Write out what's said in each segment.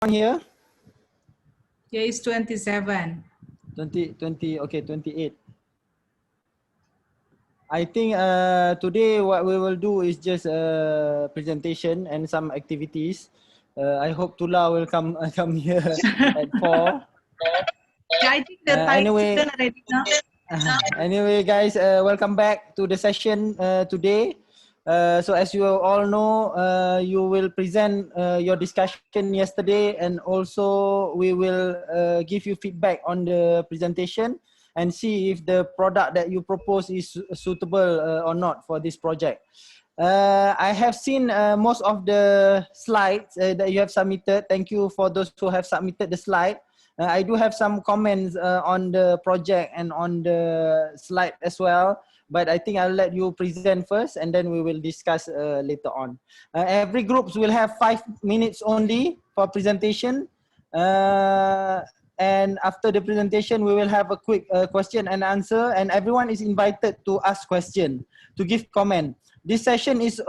here? Here is 27. 20, okay, 28. I think today what we will do is just a presentation and some activities. I hope Tula will come here at 4. Yeah, I think the time anyway, is already now. Anyway, guys, welcome back to the session today. So as you all know, you will present your discussion yesterday, and also we will give you feedback on the presentation and see if the product that you propose is suitable or not for this project. I have seen most of the slides that you have submitted. Thank you for those who have submitted the slide. I do have some comments on the project and on the slide as well, but I think I'll let you present first and then we will discuss later on. Every group will have 5 minutes only for presentation. And after the presentation, we will have a quick question and answer, and everyone is invited to ask question, to give comment. This session is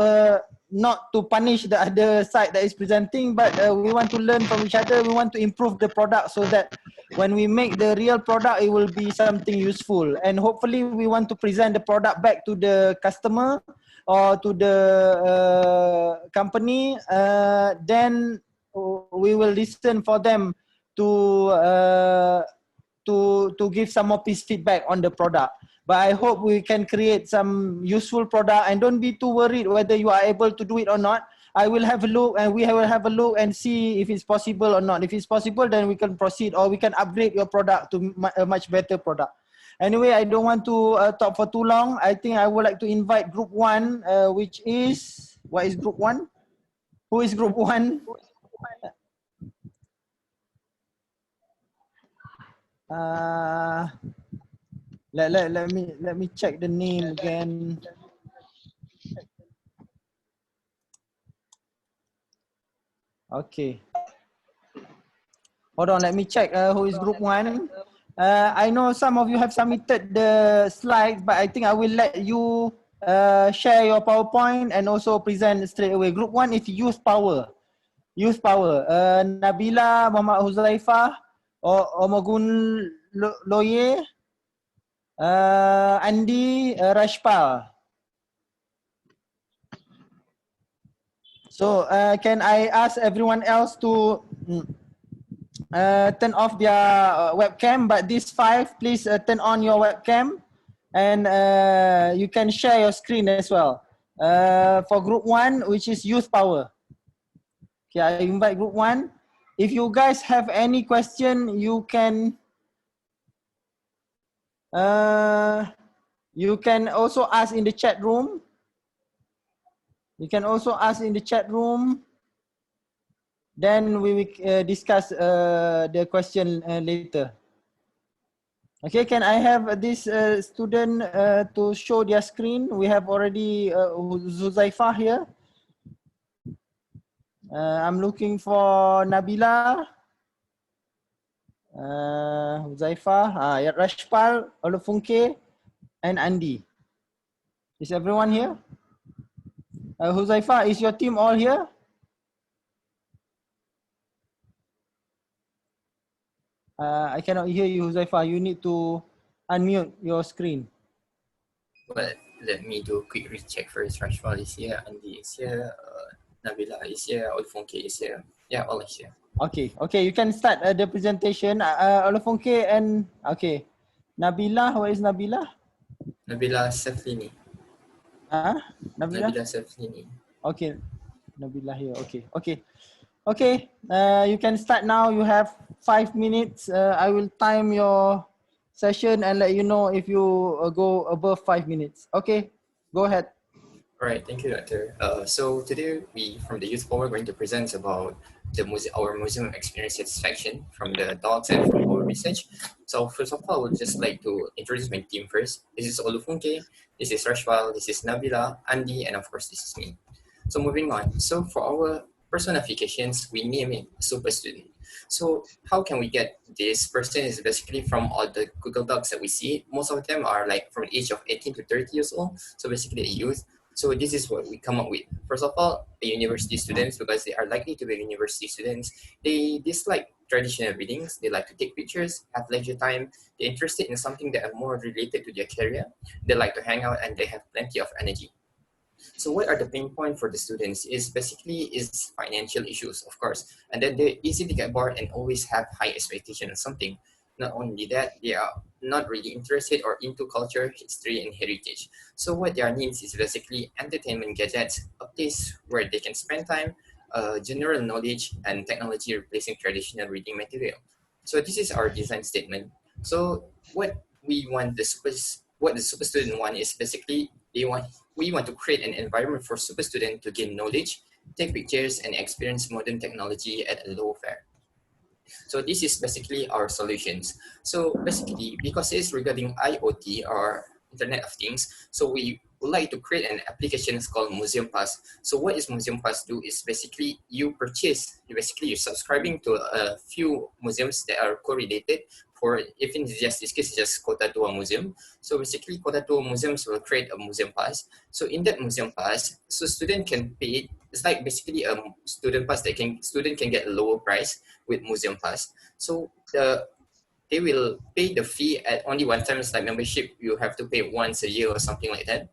not to punish the other side that is presenting, but we want to learn from each other. We want to improve the product so that when we make the real product, it will be something useful. And hopefully we want to present the product back to the customer or to the company. Then we will listen for them to give some more piece feedback on the product. But I hope we can create some useful product, and don't be too worried whether you are able to do it or not. I will have a look, and we will have a look and see if it's possible or not. If it's possible, then we can proceed, or we can upgrade your product to a much better product. Anyway, I don't want to talk for too long. I think I would like to invite group 1, which is, what is group 1? Who is group 1? Let me check the name again. Okay. Hold on, let me check who is group 1. I know some of you have submitted the slides, but I think I will let you share your PowerPoint and also present straight away. Group 1 is Youth Power. Youth Power. Nabila, Muhammad Huzaifah, Omogun Loye, Andy, Rashpal. So can I ask everyone else to turn off their webcam, but these 5, please turn on your webcam, and you can share your screen as well. For group 1, which is Youth Power. Okay, I invite group 1. If you guys have any question, you can also ask in the chat room. You can also ask in the chat room. Then we will discuss the question later. Okay, can I have this student to show their screen? We have already Huzaifah here. I'm looking for Nabila, Huzaifah, Rashpal, Olufunke, and Andy. Is everyone here? Huzaifah, is your team all here? I cannot hear you, Huzaifah. You need to unmute your screen. Well, let me do a quick recheck first. Rashfal is here, Andy is here, Nabila is here, Olufunke is here. Yeah, all is here. Okay, okay, you can start the presentation. Olufunke and, okay. Nabila, where is Nabila? Nabila Saflini. Nabila Saflini. Okay, Nabila here. Okay, okay. Okay, you can start now. You have 5 minutes. I will time your session and let you know if you go above 5 minutes. Okay, go ahead. All right, thank you, Doctor. So today we, from the Youth Power, are going to present about our museum experience satisfaction from the dogs and from our research. So first of all, I would just like to introduce my team first. This is Olufunke, this is Rashfal, this is Nabila, Andy, and of course this is me. So moving on. So for our personifications, we name it super student. So how can we get this person? Is basically from all the Google Docs that we see. Most of them are like from the age of 18 to 30 years old. So basically a youth. So this is what we come up with. First of all, the university students, because they are likely to be university students, they dislike traditional readings. They like to take pictures, have leisure time. They're interested in something that are more related to their career. They like to hang out and they have plenty of energy. So what are the pain point for the students is basically is financial issues, of course. And then they easily get bored and always have high expectation on something. Not only that, they are not really interested or into culture, history, and heritage. So what their needs is basically entertainment gadgets, a place where they can spend time, general knowledge, and technology replacing traditional reading material. So this is our design statement. So what we want what the super student want is basically we want to create an environment for super student to gain knowledge, take pictures, and experience modern technology at a low fare. So this is basically our solutions. So basically, because it's regarding IoT or Internet of Things, so we would like to create an application called Museum Pass. So what is Museum Pass do is basically you're subscribing to a few museums that are correlated for, if in just this case, just Kota Tua Museum. So basically Kota Tua Museums will create a Museum Pass. So in that Museum Pass, so student can pay, it's like basically a student pass that student can get a lower price with Museum Pass. So they will pay the fee at only one time. It's like membership, you have to pay once a year or something like that.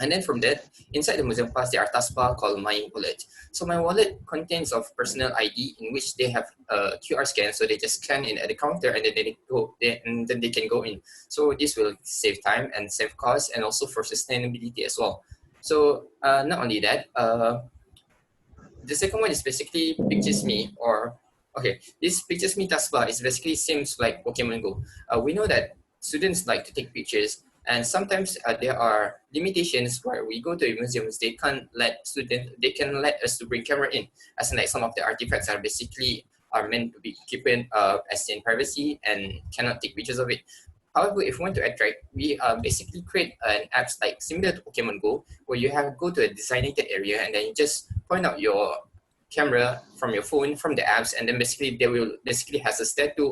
And then from that, inside the Museum Pass, there are taskbar called My Wallet. So My Wallet contains of personal ID in which they have a QR scan. So they just scan in at the counter and then they can go in. So this will save time and save costs and also for sustainability as well. So not only that, the second one is basically Pictures Me this Pictures Me taskbar is basically seems like Pokemon Go. We know that students like to take pictures and sometimes there are limitations where we go to museums, they can let us to bring camera in, as in like some of the artifacts are meant to be kept in as in privacy and cannot take pictures of it. However, if we want to attract, we basically create an apps like similar to Pokemon Go, where you have go to a designated area and then you just point out your camera from your phone from the apps, and then basically they will basically has a statue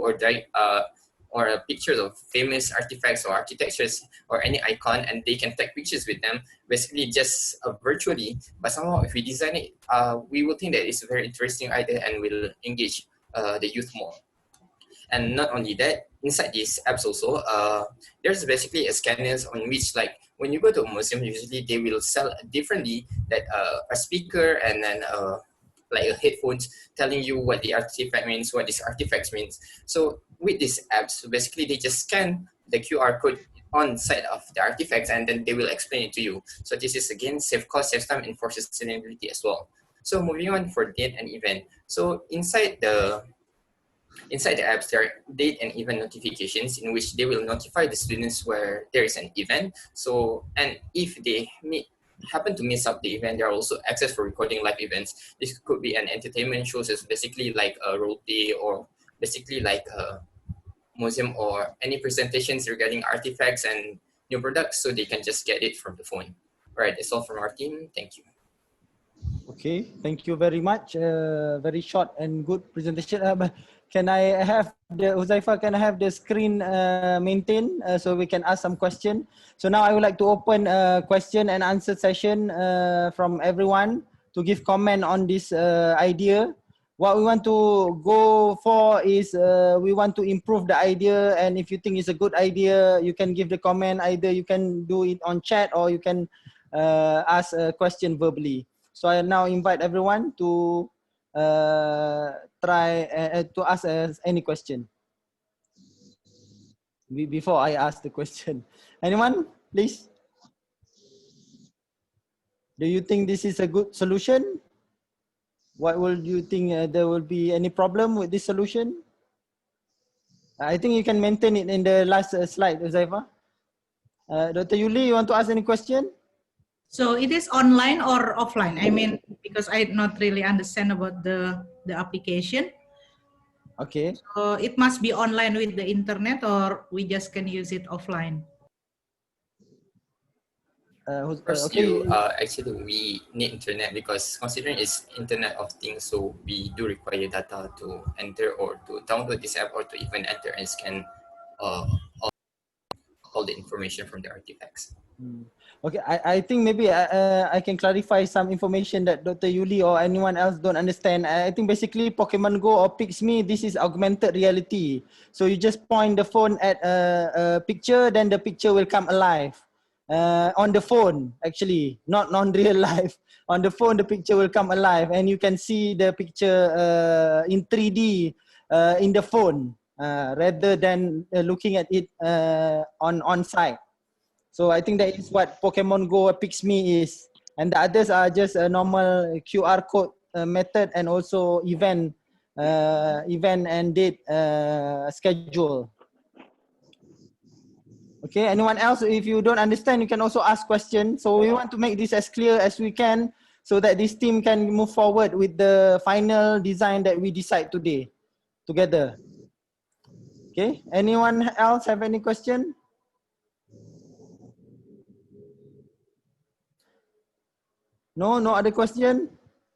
or a pictures of famous artifacts or architectures or any icon, and they can take pictures with them basically just virtually. But somehow if we design it, we will think that it's a very interesting idea and will engage the youth more. And not only that, inside these apps also, there's basically a scanners on which, like, when you go to a museum, usually they will sell differently that a speaker and then like a headphones telling you what the artifact means, what this artifacts means. So with these apps, basically they just scan the QR code on side of the artifacts and then they will explain it to you. So this is again save cost, save time, and for sustainability as well. So moving on for date and event. So inside the apps, there are date and event notifications in which they will notify the students where there is an event. So, and if they happen to miss out the event, there are also access for recording live events. This could be an entertainment show, so it's basically like a role play or basically like a museum or any presentations regarding artifacts and new products, so they can just get it from the phone. All right, that's all from our team. Thank you. Okay, thank you very much. Very short and good presentation. Can I have Huzaifah, can I have the screen maintained so we can ask some question? So now I would like to open a question and answer session from everyone to give comment on this idea. What we want to go for is we want to improve the idea, and if you think it's a good idea, you can give the comment. Either you can do it on chat or you can ask a question verbally. So I now invite everyone to try to ask any question. Before I ask the question, anyone, please? Do you think this is a good solution? What will you think? There will be any problem with this solution? I think you can maintain it in the last slide, Huzaifah. Dr. Yuli, you want to ask any question? So it is online or offline? I mean, because I not really understand about the application. Okay. So it must be online with the internet, or we just can use it offline? First, okay. Actually, we need internet because considering it's Internet of Things, so we do require data to enter or to download this app or to even enter and scan all the information from the artifacts. Okay, I think maybe I can clarify some information that Dr. Yuli or anyone else don't understand. I think basically Pokemon Go or Pixme, this is augmented reality. So you just point the phone at a picture, then the picture will come alive. On the phone, actually, not on real life. On the phone, the picture will come alive and you can see the picture in 3D in the phone rather than looking at it on site. So I think that is what Pokemon Go Pixme is. And the others are just a normal QR code method and also event and date schedule. Okay, anyone else? If you don't understand, you can also ask questions. So we want to make this as clear as we can so that this team can move forward with the final design that we decide today together. Okay, anyone else have any question? No other question?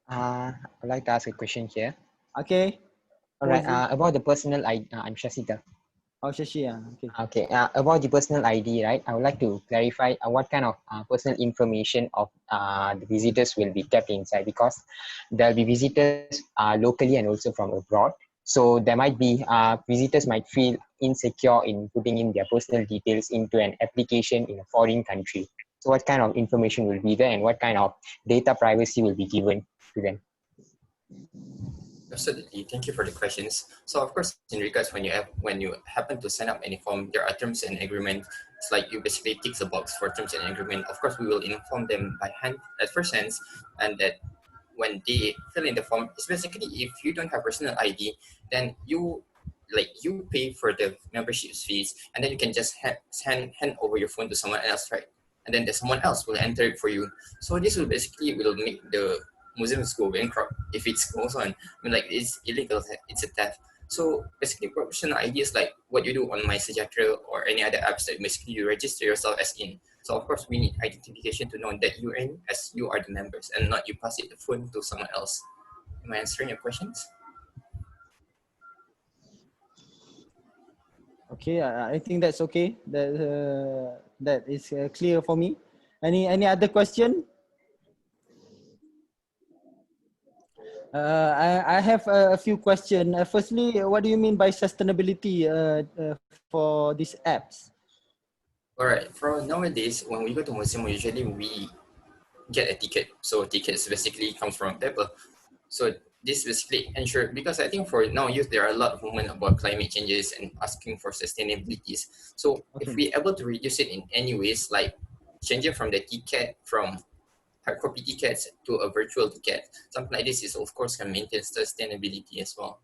I'd like to ask a question here. Okay. All right, about the personal ID, I'm Shasita. Oh, Shashi, okay. Okay, about the personal ID, right? I would like to clarify what kind of personal information of the visitors will be kept inside, because there'll be visitors locally and also from abroad. So there might be visitors might feel insecure in putting in their personal details into an application in a foreign country. So what kind of information will be there and what kind of data privacy will be given to them? Absolutely, thank you for the questions. So of course, in regards when you happen to sign up any form, there are terms and agreement. It's like you basically tick the box for terms and agreement. Of course, we will inform them by hand at first hands, and that when they fill in the form, it's basically if you don't have personal ID, then you pay for the membership fees, and then you can just hand over your phone to someone else, right? And then someone else will enter it for you. So this will basically make the museums go bankrupt if it goes on. I mean, like, it's illegal, it's a theft. So basically, professional ID is like what you do on MySejahtera or any other apps that basically you register yourself as in. So of course, we need identification to know that you're in, as you are the members, and not you pass it the phone to someone else. Am I answering your questions? Okay, I think that's okay. That is clear for me. Any other question? I have a few questions. Firstly, what do you mean by sustainability for these apps? All right. For nowadays, when we go to museum, usually we get a ticket. So tickets basically comes from paper. So this basically ensure, because I think for now youth, there are a lot of movement about climate changes and asking for sustainabilities. So if we able to reduce it in any ways, like changing from the ticket from hard copy tickets to a virtual ticket, something like this is of course can maintain sustainability as well.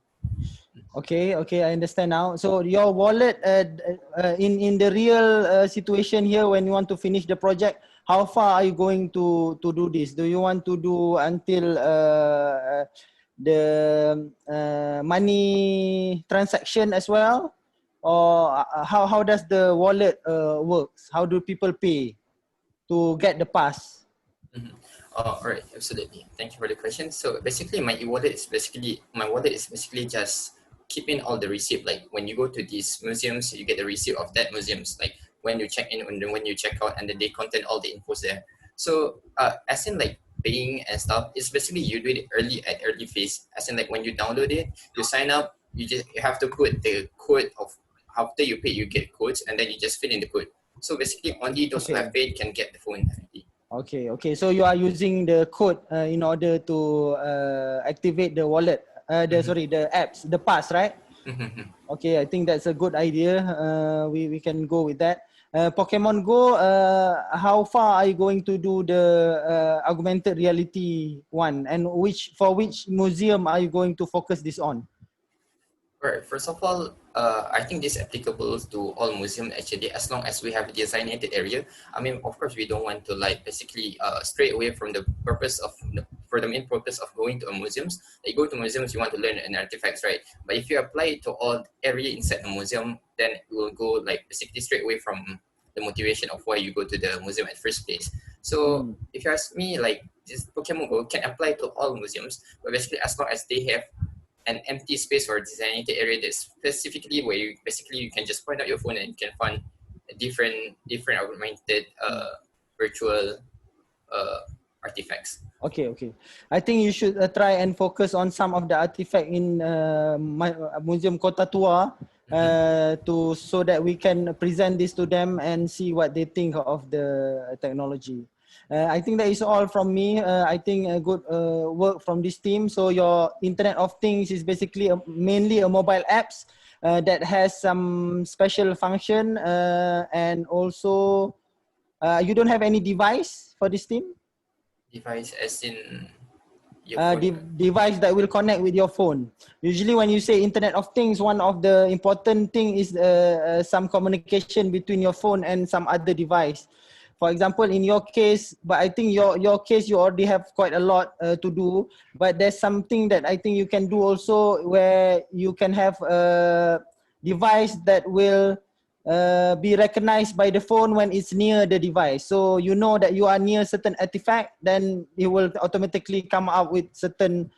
Okay, I understand now. So your wallet, in the real situation here, when you want to finish the project, how far are you going to do this? Do you want to do until the money transaction as well, or how does the wallet works? How do people pay to get the pass? Mm-hmm. All right, absolutely. Thank you for the question. So basically, my wallet is basically just keeping all the receipt. Like when you go to these museums, you get the receipt of that museums. Like when you check in and when you check out, and then they contain all the infos there. So as in like paying and stuff, it's basically you do it early phase. As in like when you download it, you sign up, you have to put the code of after you pay, you get codes, and then you just fill in the code. So basically, only those who have paid can get the phone. Okay. So you are using the code in order to activate the wallet. The apps, the pass, right? Okay, I think that's a good idea. We can go with that. Pokemon Go, how far are you going to do the augmented reality one, and for which museum are you going to focus this on? Right. First of all, I think this is applicable to all museums actually, as long as we have a designated area. I mean, of course, we don't want to like basically stray away from the main purpose of going to a museums. Like go to museums, you want to learn an artifacts, right? But if you apply it to all area inside the museum, then it will go like basically straight away from the motivation of why you go to the museum at first place. So if you ask me, like this Pokemon Go can apply to all museums, but basically as long as they have an empty space or designated area that's specifically where you can just point out your phone and you can find different augmented virtual artifacts. Okay, okay. I think you should try and focus on some of the artifact in Museum Kota Tua to so that we can present this to them and see what they think of the technology. I think that is all from me. I think good work from this team. So your Internet of Things is basically mainly a mobile apps that has some special function and also you don't have any device for this team? Device as in your phone? Device that will connect with your phone. Usually when you say Internet of Things, one of the important thing is some communication between your phone and some other device. For example, in your case, but I think your case, you already have quite a lot to do, but there's something that I think you can do also where you can have a device that will be recognized by the phone when it's near the device. So you know that you are near certain artifact, then it will automatically come up with certain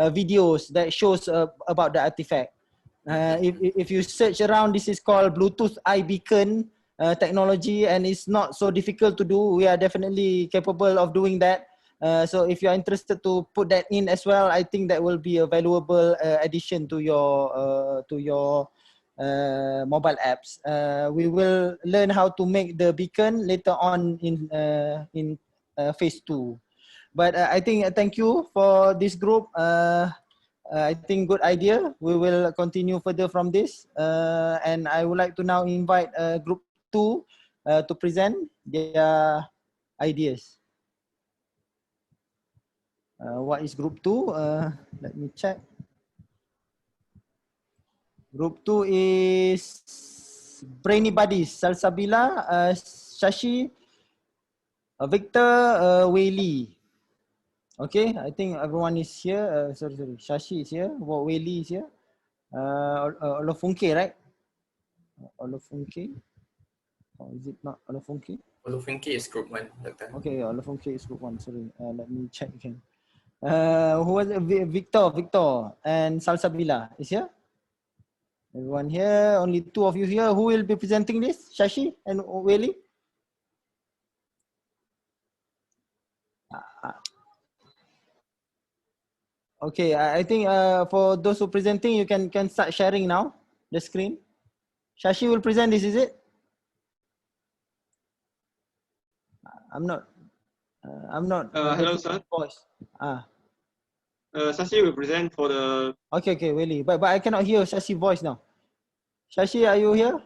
videos that shows about the artifact. If you search around, this is called Bluetooth iBeacon technology, and it's not so difficult to do. We are definitely capable of doing that. So if you are interested to put that in as well, I think that will be a valuable addition to your mobile apps. We will learn how to make the beacon later on in phase 2. But I think thank you for this group. I think good idea. We will continue further from this. And I would like to now invite group 2 to present their ideas. What is group 2? Let me check. Group 2 is Brainy Buddies, Salsabila, Shashi, Victor, Wei Li. Okay, I think everyone is here. Sorry, Shashi is here. Wei Li is here. Olofunke, right? Olofunke. Or is it not Olofunke? Olofunke is group 1, Doctor. Okay, Olofunke is group 1. Sorry, let me check again. Who was it? Victor, and Salsabila is here. Everyone here, only 2 of you here. Who will be presenting this? Shashi and Weli? Okay, I think for those who are presenting, you can start sharing now the screen. Shashi will present this, is it? I'm not. Hello, sir. Voice. Shashi will present for the. Okay, Weli. But I cannot hear Shashi voice now. Shashi, are you here?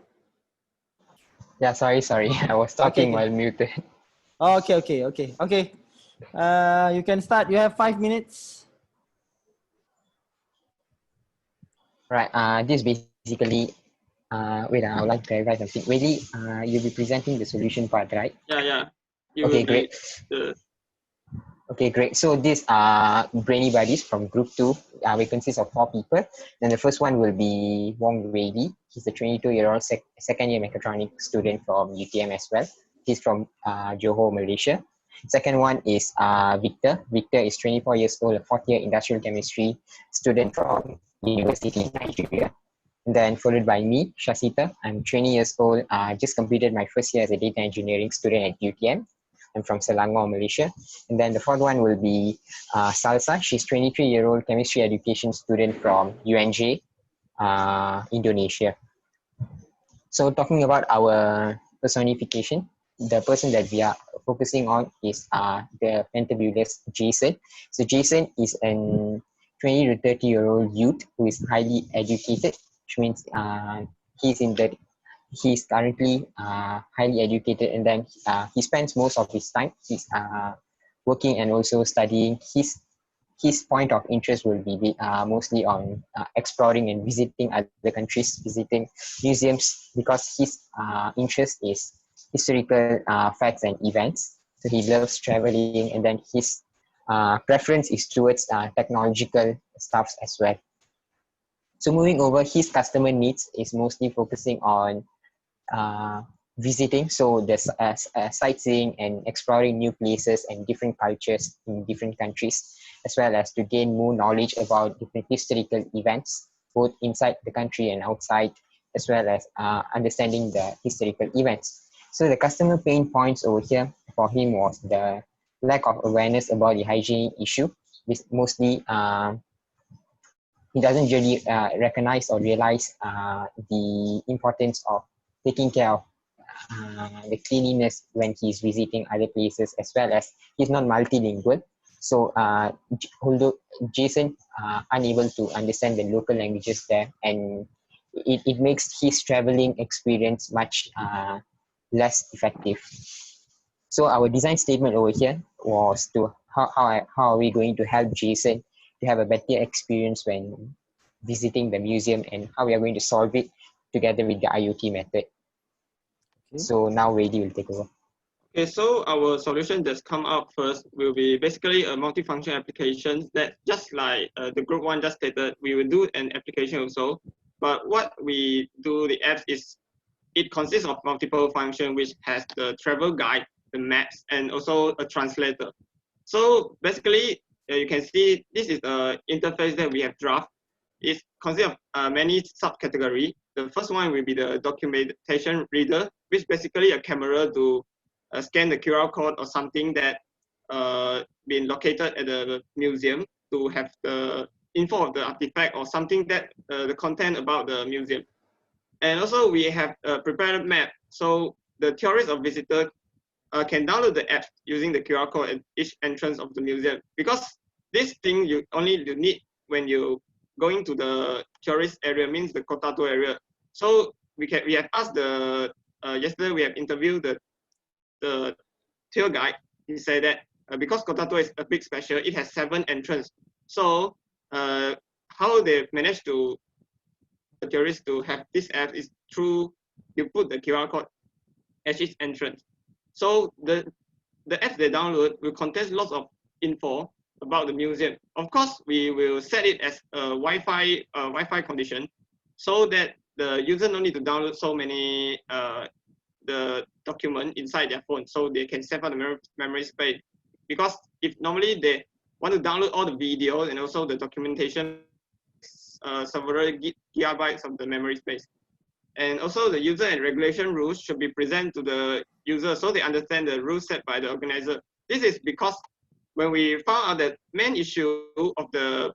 Yeah, sorry. I was talking while muted. Okay. You can start. You have 5 minutes. Right. This basically. Wait. I would like to clarify something. Really, you'll be presenting the solution part, right? Yeah. Okay, great. Okay, great. So these are Brainy Buddies from Group 2. We consist of 4 people. Then the first one will be Wong Wei Li. He's a 22-year-old second-year mechatronics student from UTM as well. He's from Johor, Malaysia. Second one is Victor. Victor is 24 years old, a fourth-year industrial chemistry student from University in Nigeria. And then followed by me, Shasita. I'm 20 years old. Just completed my first year as a data engineering student at UTM. I'm from Selangor, Malaysia. And then the fourth one will be Salsa. She's 23-year-old chemistry education student from UNJ, Indonesia. So talking about our personification, the person that we are focusing on is the Fantabulous Jason. So Jason is an 20 to 30-year-old youth who is highly educated, which means he's currently highly educated, and then he spends most of his time working and also studying. His point of interest will be mostly on exploring and visiting other countries, visiting museums, because his interest is historical facts and events. So he loves traveling, and then his preference is towards technological stuffs as well. So moving over, his customer needs is mostly focusing on visiting, so there's sightseeing and exploring new places and different cultures in different countries, as well as to gain more knowledge about different historical events, both inside the country and outside, as well as understanding the historical events. So the customer pain points over here for him was the lack of awareness about the hygiene issue, which mostly he doesn't really recognize or realize the importance of taking care of the cleanliness when he's visiting other places, as well as he's not multilingual. So although Jason unable to understand the local languages there, and it makes his traveling experience much less effective. So our design statement over here was to how are we going to help Jason to have a better experience when visiting the museum, and how we are going to solve it together with the IoT method. Okay. So now Wady will take over. Okay, so our solution that's come out first will be basically a multifunction application that, just like the group one just stated, we will do an application also. But what we do, the apps, is it consists of multiple functions, which has the travel guide, the maps, and also a translator. So basically, you can see this is the interface that we have draft. It consists of many subcategories. The first one will be the documentation reader, which is basically a camera to scan the QR code or something that been located at the museum to have the info of the artifact or something that the content about the museum. And also we have a prepared map. So the tourist or visitor can download the app using the QR code at each entrance of the museum, because this thing you only need when you going to the tourist area, means the Kota Tua area. So we have asked the yesterday we have interviewed the tour guide. He said that because Kota Tua is a big special, it has 7 entrances. So how they managed to the tourists to have this app is through you put the QR code at each entrance. So the apps they download will contain lots of info about the museum. Of course, we will set it as a Wi-Fi condition, so that the user no need to download so many the document inside their phone, so they can save out the memory space. Because if normally they want to download all the videos and also the documentation, several gigabytes of the memory space. And also the user and regulation rules should be present to the user so they understand the rules set by the organizer. This is because when we found out that main issue of the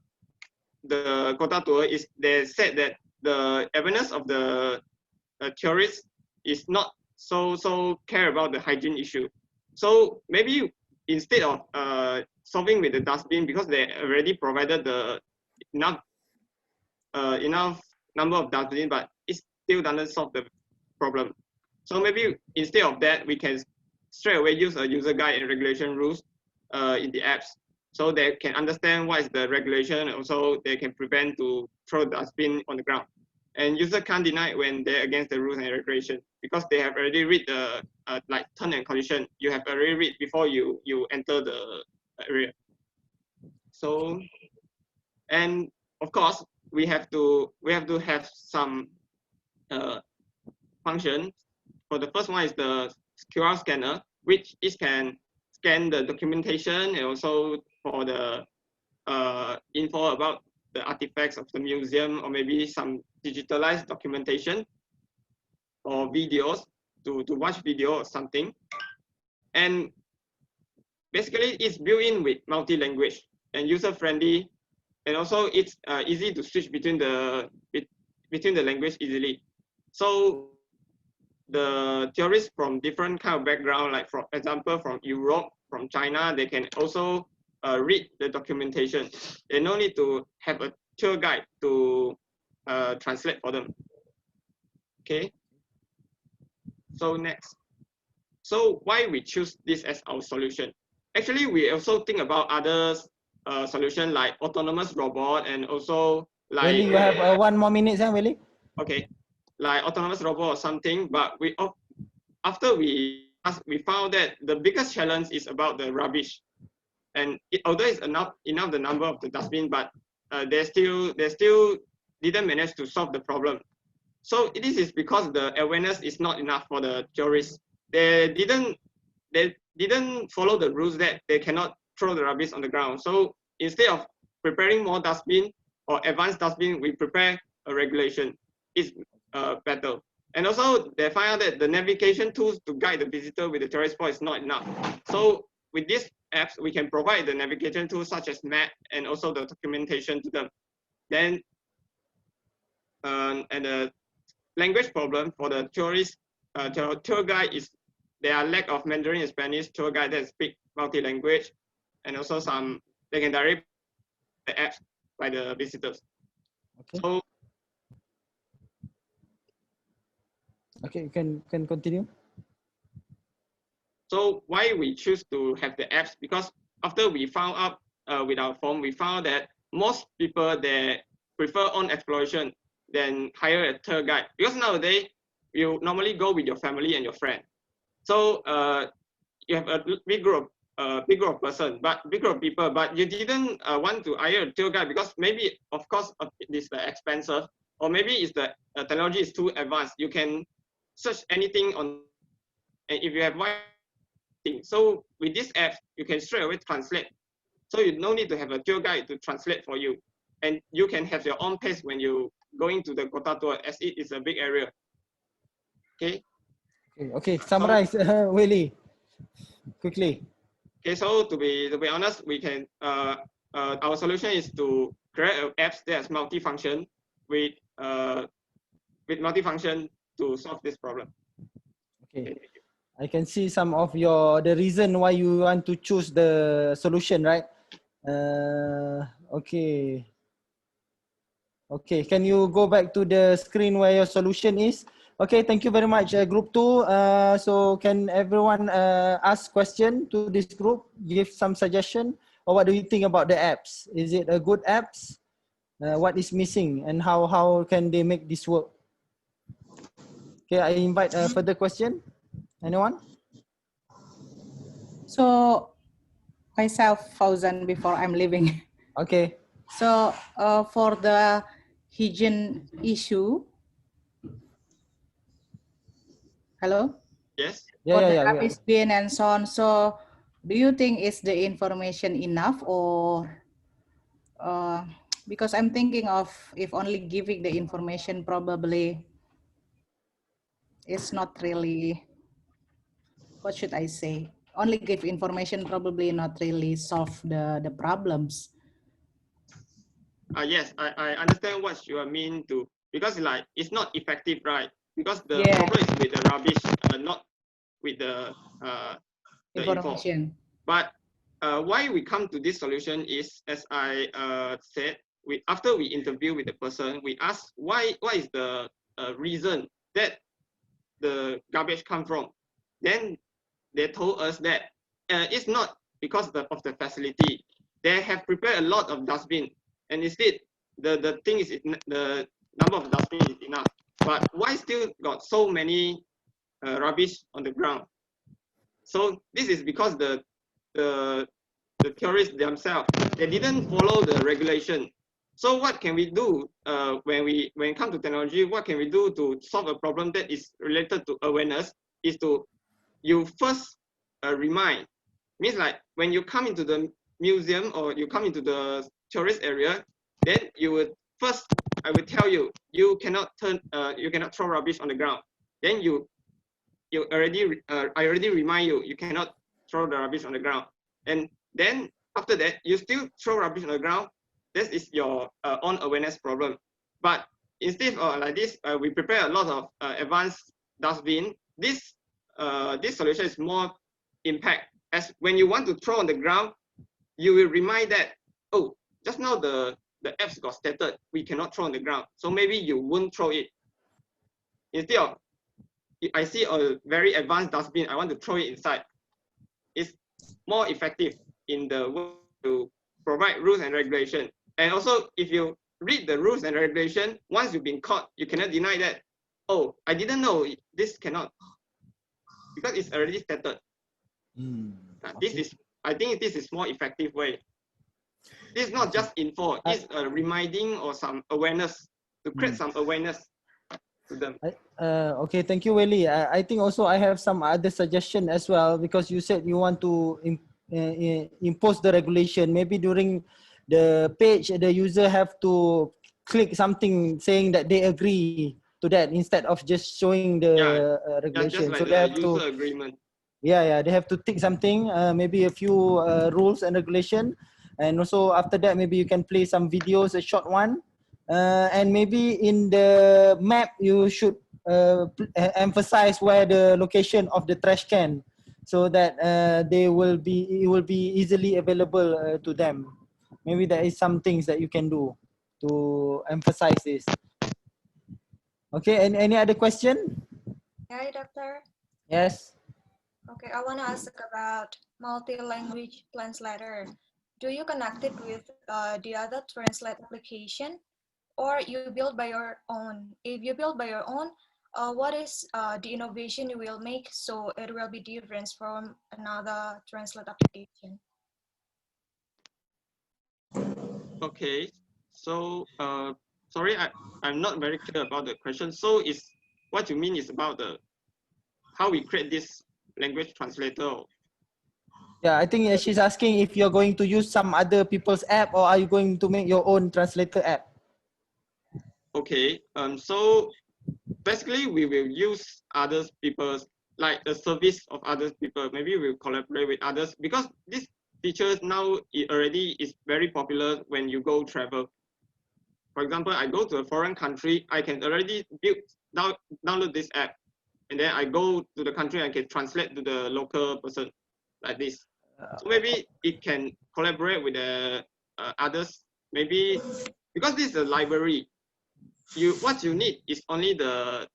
Kota Tua is they said that the awareness of the tourists is not so care about the hygiene issue. So maybe instead of solving with the dustbin, because they already provided the enough number of dustbin, but it still doesn't solve the problem. So maybe instead of that, we can straight away use a user guide and regulation rules in the apps, so they can understand what is the regulation, and also they can prevent to throw dustbin on the ground. And user can't deny when they're against the rules and regulation, because they have already read the like term and condition. You have already read before you enter the area. So, and of course we have to have some function. For the first one is the QR scanner, which can scan the documentation, and also for the info about the artifacts of the museum, or maybe some digitalized documentation or videos to watch video or something. And basically it's built in with multi-language and user-friendly, and also it's easy to switch between the language easily. So the tourists from different kind of background, like for example from Europe, from China, they can also read the documentation. They no need to have a tour guide to translate for them. Okay. So next. So why we choose this as our solution? Actually, we also think about other solution like autonomous robot, and also like. Willie, you have 1 more minute, Willie. Okay, like autonomous robot or something. But after we found that the biggest challenge is about the rubbish, and although it's enough the number of the dustbin, but they still didn't manage to solve the problem. So this is because the awareness is not enough for the tourists. They didn't follow the rules that they cannot throw the rubbish on the ground. So instead of preparing more dustbin or advanced dustbin, we prepare a regulation. It's better. And also they find out that the navigation tools to guide the visitor with the tourist spot is not enough. So with these apps, we can provide the navigation tools such as map and also the documentation to them. Then, and the language problem for the tourist, tour guide is there are lack of Mandarin and Spanish tour guide that speak multi-language, and also some they can direct the apps by the visitors. Okay. So Okay, you can continue. So why we choose to have the apps? Because after we found out with our form, we found that most people they prefer on exploration than hire a tour guide. Because nowadays you normally go with your family and your friend. So you have a big group of people, but you didn't want to hire a tour guide because maybe, of course, this is expensive, or maybe it's the technology is too advanced. You can search anything on, and if you have one thing, so with this app, you can straight away translate. So you no need to have a tour guide to translate for you, and you can have your own pace when you going to the Kota tour, as it is a big area. Okay. Okay. Summarize, Willie, quickly. Okay, so to be honest, we can our solution is to create apps that's multifunction with multifunction to solve this problem. Okay. I can see some of the reason why you want to choose the solution, right? Okay. Okay, can you go back to the screen where your solution is? Okay, thank you very much, group 2. So can everyone ask question to this group, give some suggestion, or what do you think about the apps? Is it a good apps? What is missing and how can they make this work? Okay, I invite further question. Anyone? So myself, Fauzan, before I'm leaving. Okay. So for the hygiene issue, hello? Yes. For the rubbish bin and so on. So do you think is the information enough, or because I'm thinking of if only giving the information probably it's not really, what should I say? Only give information probably not really solve the problems. Yes, I understand what you mean to, because like it's not effective, right? Because the Yeah. problem is with the rubbish, not with the Information. info. But why we come to this solution is, as I said, after we interview with the person, we ask what is the reason that the garbage come from. Then they told us that it's not because of the facility. They have prepared a lot of dustbin, and instead the thing is the number of dustbin is enough. But why still got so many rubbish on the ground? So this is because the tourists themselves, they didn't follow the regulation. So what can we do when it comes to technology? What can we do to solve a problem that is related to awareness? Is to you first remind. Means like when you come into the museum or you come into the tourist area, then you would first, I will tell you, you cannot throw rubbish on the ground. Then I already remind you, you cannot throw the rubbish on the ground. And then after that, you still throw rubbish on the ground. This is your own awareness problem. But instead of like this, we prepare a lot of advanced dustbin. This solution is more impact. As when you want to throw on the ground, you will remind that, oh, just now the apps got stated, we cannot throw on the ground. So maybe you won't throw it. Instead of, I see a very advanced dustbin, I want to throw it inside. It's more effective in the way to provide rules and regulation. And also, if you read the rules and regulation, once you've been caught, you cannot deny that, oh, I didn't know this cannot, because it's already stated. This is, I think this is more effective way. This is not just info, it's a reminding or some awareness, to create some awareness to them. Okay, thank you, Willie. I think also I have some other suggestion as well, because you said you want to impose the regulation. Maybe during the page, the user have to click something saying that they agree to that instead of just showing the regulation. Just So like they the have user to, agreement. yeah, they have to tick something, maybe a few rules and regulation, and also after that maybe you can play some videos, a short one, and maybe in the map you should emphasize where the location of the trash can, so that it will be easily available to them. Maybe there is some things that you can do to emphasize this. Okay, and any other question? Hi, Doctor. Yes. Okay, I want to ask about multi-language translator. Do you connect it with the other translate application, or you build by your own? If you build by your own, what is the innovation you will make so it will be different from another translate application? Okay, so sorry, I'm not very clear about the question. So is what you mean is about the how we create this language translator? Yeah, I think she's asking if you're going to use some other people's app, or are you going to make your own translator app? Okay, so basically we will use others people's, like the service of others people. Maybe we'll collaborate with others, because this feature now it already is very popular when you go travel. For example, I go to a foreign country, I can already download this app, and then I go to the country, I can translate to the local person like this. So maybe it can collaborate with the others. Maybe because this is a library, what you need is only the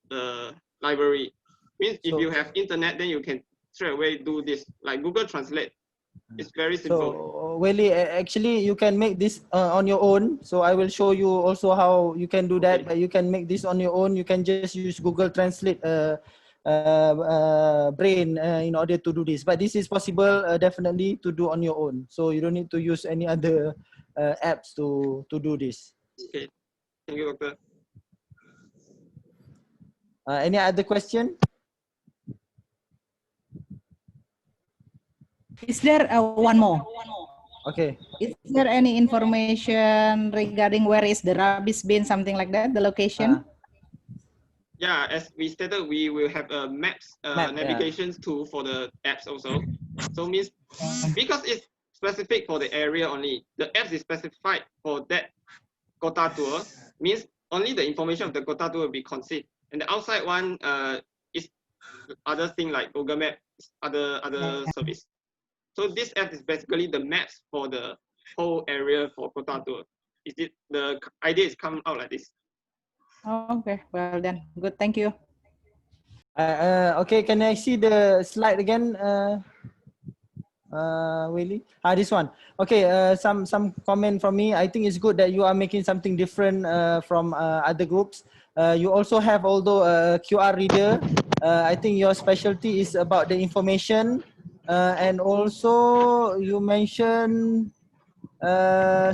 library. Means if you have internet, then you can straight away do this. Like Google Translate, it's very simple. So Welly, actually you can make this on your own. So I will show you also how you can do that. Okay. But you can make this on your own. You can just use Google Translate brain in order to do this. But this is possible definitely to do on your own. So you don't need to use any other apps to do this. Okay, thank you, Doctor. Any other question? Is there one more? Okay. Is there any information regarding where is the rubbish bin, something like that, the location? Yeah, as we stated, we will have a maps navigation tool for the apps also. So means because it's specific for the area only, the apps is specified for that Kota tour, means only the information of the Kota tour will be conceived, and the outside one is other thing like Google Maps, other service. So this app is basically the maps for the whole area for Kota tour. Is it the idea is come out like this? Okay, well then, good, thank you. Okay, can I see the slide again, Willie? This one. Okay, some comment from me. I think it's good that you are making something different from other groups. You also have although a QR reader. I think your specialty is about the information, and also you mentioned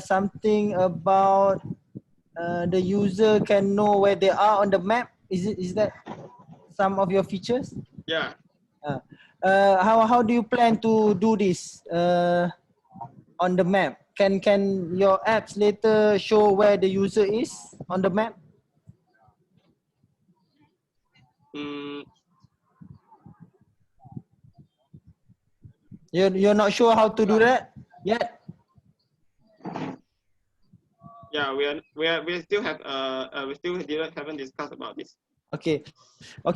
something about the user can know where they are on the map. Is that some of your features? Yeah. How do you plan to do this on the map? Can your apps later show where the user is on the map? You're not sure how to do that yet? Yeah, we still have haven't discussed about this. Okay,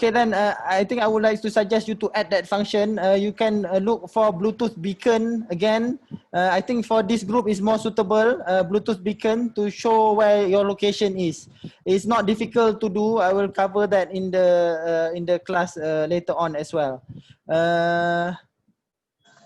then I think I would like to suggest you to add that function. You can look for Bluetooth beacon again. I think for this group is more suitable, Bluetooth beacon to show where your location is. It's not difficult to do. I will cover that in the class later on as well.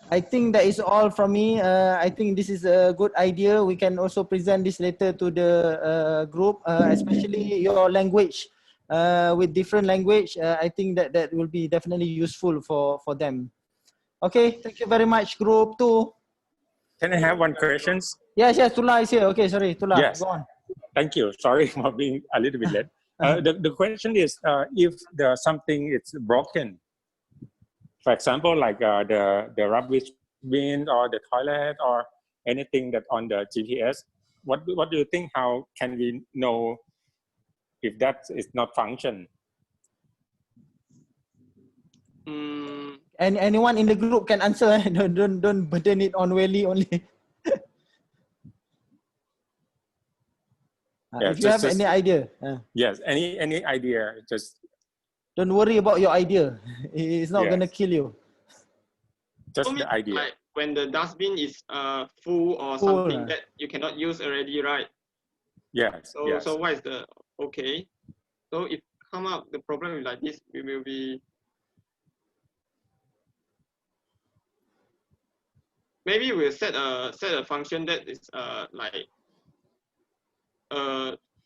I think that is all from me. I think this is a good idea. We can also present this later to the group, especially your language. With different language, I think that will be definitely useful for them. Okay, thank you very much, group 2. Can I have one question? Yes, Tula is here. Okay, sorry, Tula, yes. go on. Thank you. Sorry for being a little bit late. The question is, if there's something it's broken, for example, like the rubbish bin or the toilet or anything that on the GPS, what do you think? How can we know if that is not function. And anyone in the group can answer. Don't burden it on Welly only. Yeah, if you have any idea, yes, any idea, just don't worry about your idea. It's not gonna kill you. Just the idea. Like when the dustbin is full or something that you cannot use already, right? Yes. So yes. so what is the okay? So if come up the problem is like this, we will be maybe we'll set a function that is like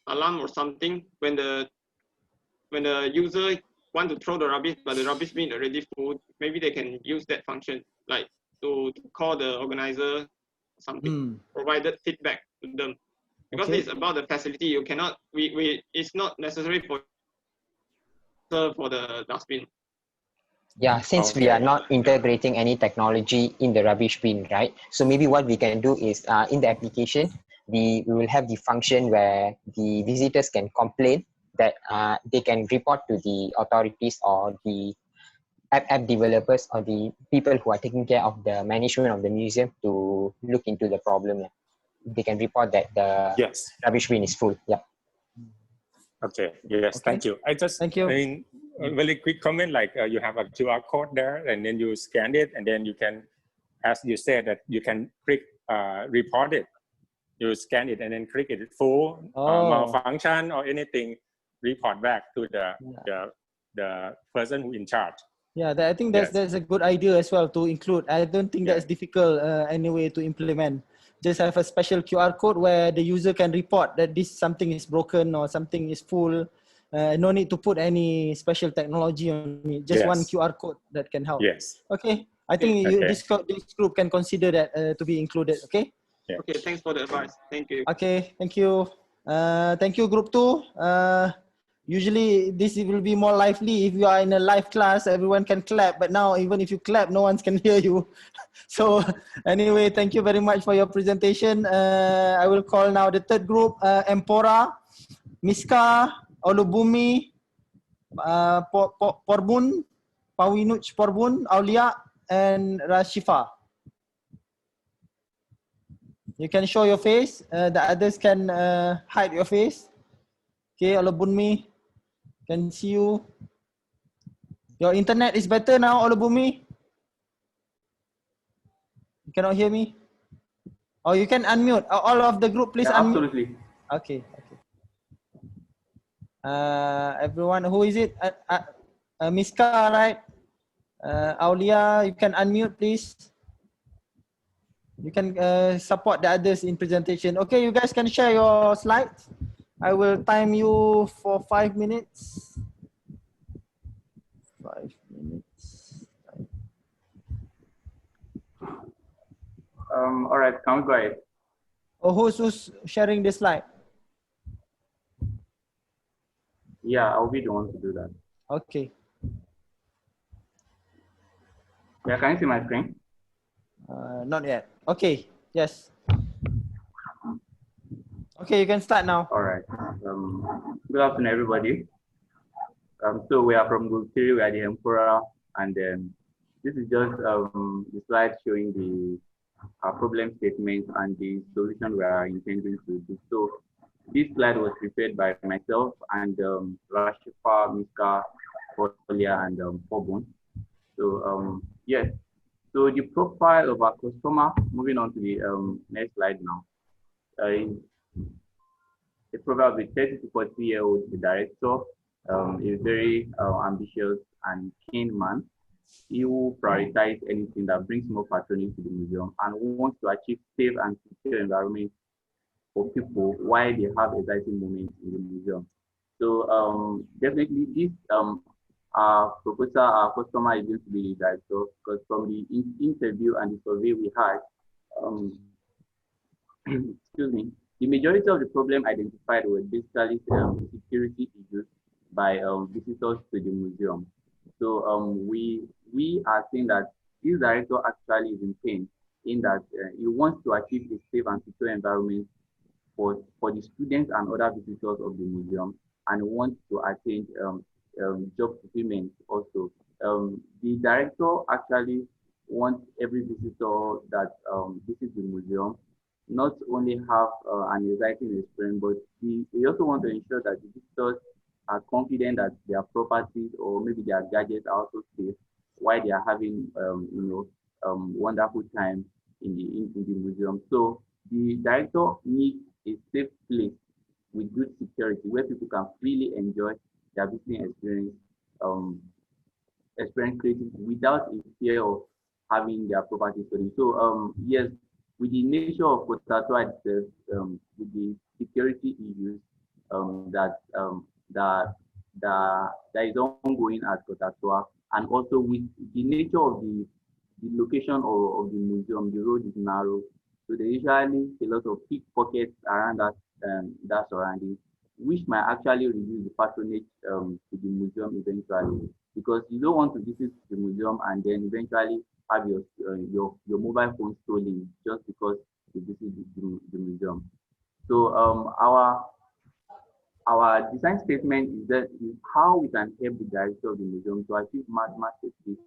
alarm or something when the user want to throw the rubbish but the rubbish bin already full. Maybe they can use that function like to call the organizer something, provided feedback to them. Because it's about the facility, you cannot it's not necessary for the dustbin. Yeah, since we are not integrating any technology in the rubbish bin, right? So maybe what we can do is in the application, we will have the function where the visitors can complain that they can report to the authorities or the app developers or the people who are taking care of the management of the museum to look into the problem. They can report that the rubbish bin is full. Yeah. Okay. Yes. Okay. Thank you. Thank you. I mean, a very quick comment, like you have a QR code there, and then you scan it, and then you can, as you said, that you can click report it. You scan it and then click it full malfunction or anything, report back to the person who in charge. Yeah, I think that's a good idea as well to include. I don't think that's difficult anyway to implement. Just have a special QR code where the user can report that something is broken or something is full. No need to put any special technology on it. Just one QR code that can help. Yes. Okay. I think this group can consider that to be included. Okay. Yeah. Okay. Thanks for the advice. Thank you. Okay. Thank you. Thank you, group 2. Usually this will be more lively if you are in a live class, everyone can clap, but now even if you clap, no one can hear you. So anyway, thank you very much for your presentation. I will call now the third group, Empora, Miska, Olubumi, Porbun, Pawinuch Porbun, Aulia, and Rashifa. You can show your face, the others can hide your face. Okay, Olubumi. Can see you. Your internet is better now, Olubumi? You cannot hear me? Oh, you can unmute. All of the group, please unmute. Absolutely. Okay. Everyone, who is it? Miska, right? Aulia, you can unmute, please. You can support the others in presentation. Okay, you guys can share your slides. I will time you for 5 minutes. 5 minutes. All right, can we go ahead? Oh, who's sharing the slide? Yeah, I'll be the one to do that. Okay. Yeah, can you see my screen? Not yet. Okay. Yes. Okay, you can start now. All right. Good afternoon, everybody. So we are from Group 3, we are the Empora, and then this is just the slide showing the problem statement and the solution we are intending to do. So this slide was prepared by myself and Rashifa, Miska, Polia, and Pobun. So yes, so the profile of our customer, moving on to the next slide now. The profile of a 30 to 40-year-old director, a very ambitious and keen man. He will prioritize anything that brings more patronage to the museum and wants to achieve safe and secure environment for people while they have exciting moments in the museum. So definitely this our proposal, our customer is going to be the director, because from the interview and the survey we had, excuse me, the majority of the problem identified were basically security issues by visitors to the museum. So we are saying that this director actually is in pain in that he wants to achieve a safe and secure environment for the students and other visitors of the museum. and want to attain job fulfillment also. The director actually wants every visitor that visits the museum not only have an exciting experience, but we also want to ensure that the visitors are confident that their properties or maybe their gadgets are also safe while they are having wonderful time in the museum. So the director needs a safe place with good security where people can freely enjoy their visiting experience creativity without a fear of having their property stolen. So yes, with the nature of Kotatua itself, with the security issues that is ongoing at Kotatua, and also with the nature of the location of the museum, the road is narrow, so there usually a lot of pickpockets around that surrounding, which might actually reduce the patronage to the museum eventually, because you don't want to visit the museum and then eventually have your mobile phone stolen just because you visit the museum. So our design statement is how we can help the director of the museum to achieve maximum safety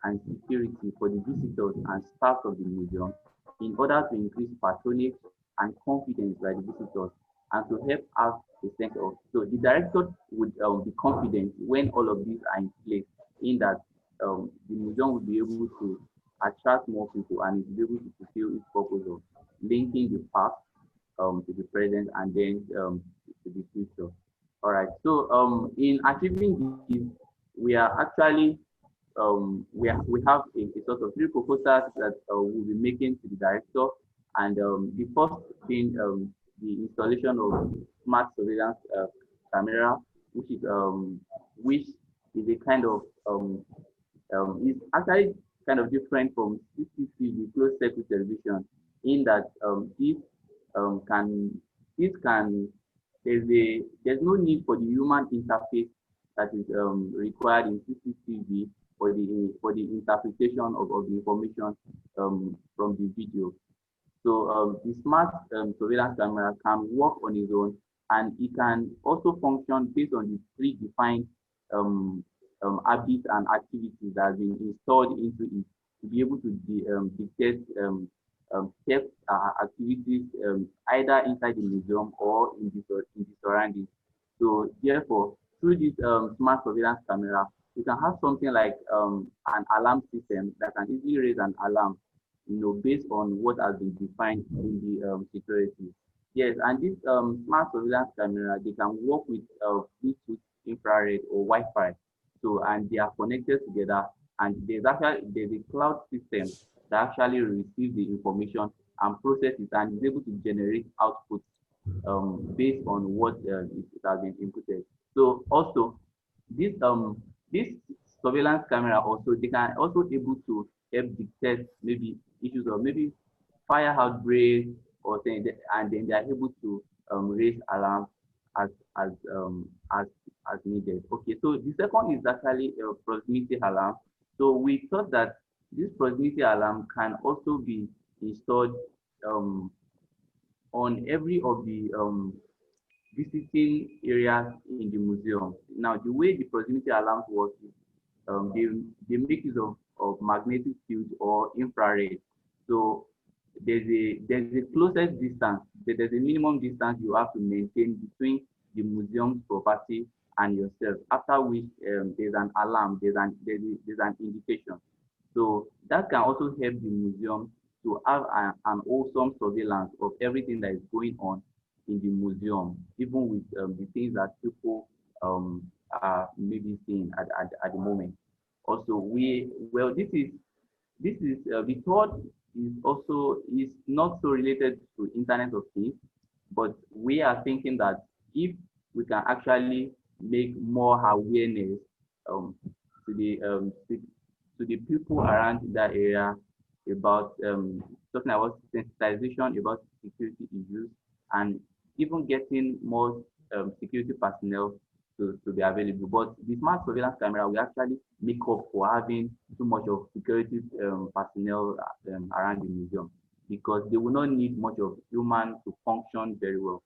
and security for the visitors and staff of the museum in order to increase patronage and confidence by the visitors and to help have a sense of, so the director would be confident when all of these are in place, in that the museum will be able to attract more people and be able to fulfill its purpose of linking the past to the present and then to the future. All right. So in achieving this, we are actually we have a sort of three proposals that we'll be making to the director, and the first being the installation of smart surveillance camera, which is a kind of is actually kind of different from CCTV, closed circuit television, in that there's no need for the human interface that is required in CCTV for the interpretation of the information from the video. So the smart surveillance camera can work on its own, and it can also function based on the predefined habits and activities that have been installed into it to be able to detect theft activities either inside the museum or in the surroundings. So therefore, through this smart surveillance camera, you can have something like an alarm system that can easily raise an alarm, based on what has been defined in the security. Yes, and this smart surveillance camera, they can work with Bluetooth, infrared, or Wi-Fi. So, and they are connected together, and there's a cloud system that actually receives the information and process it and is able to generate output based on what it has been inputted. So also this surveillance camera also, they can also able to help detect maybe issues of maybe fire outbreak or things, and then they are able to raise alarms as needed. Okay, so the second is actually a proximity alarm. So we thought that this proximity alarm can also be installed on every of the visiting areas in the museum. Now, the way the proximity alarms work is they make use of magnetic field or infrared. So there's a closest distance, there's a minimum distance you have to maintain between the museum's property and yourself, after which there's an alarm, there's an indication. So that can also help the museum to have an wholesome surveillance of everything that is going on in the museum, even with the things that people are maybe seeing at the moment. Also, this is we thought is not so related to Internet of Things, but we are thinking that if we can actually make more awareness to the people around that area about talking about sensitization about security issues, and even getting more security personnel to be available. But the smart surveillance camera will actually make up for having too much of security personnel around the museum, because they will not need much of human to function very well.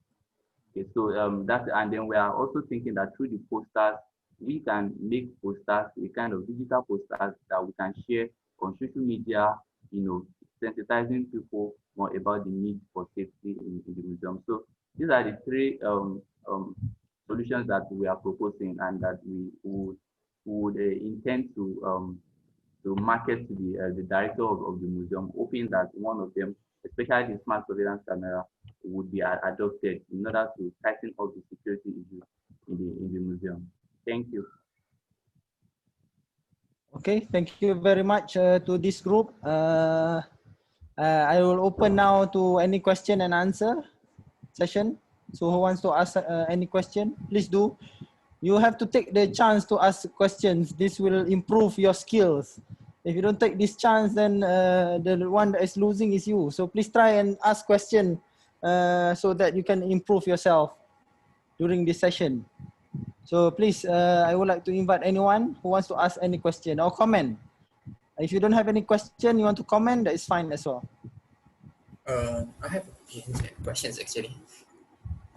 Okay, so that's, and then we are also thinking that through the posters, we can make posters, a kind of digital posters that we can share on social media, you know, sensitizing people more about the need for safety in the museum. So these are the three solutions that we are proposing and that we would intend to market to the director of the museum, hoping that one of them, especially the smart surveillance camera, would be adopted in order to tighten up the security issues in the museum. Thank you. Okay, thank you very much to this group. I will open now to any question and answer session. So who wants to ask any question, please do. You have to take the chance to ask questions. This will improve your skills. If you don't take this chance, then the one that is losing is you. So please try and ask question so that you can improve yourself during this session. So please, I would like to invite anyone who wants to ask any question or comment. If you don't have any question, you want to comment, that is fine as well. I have questions actually.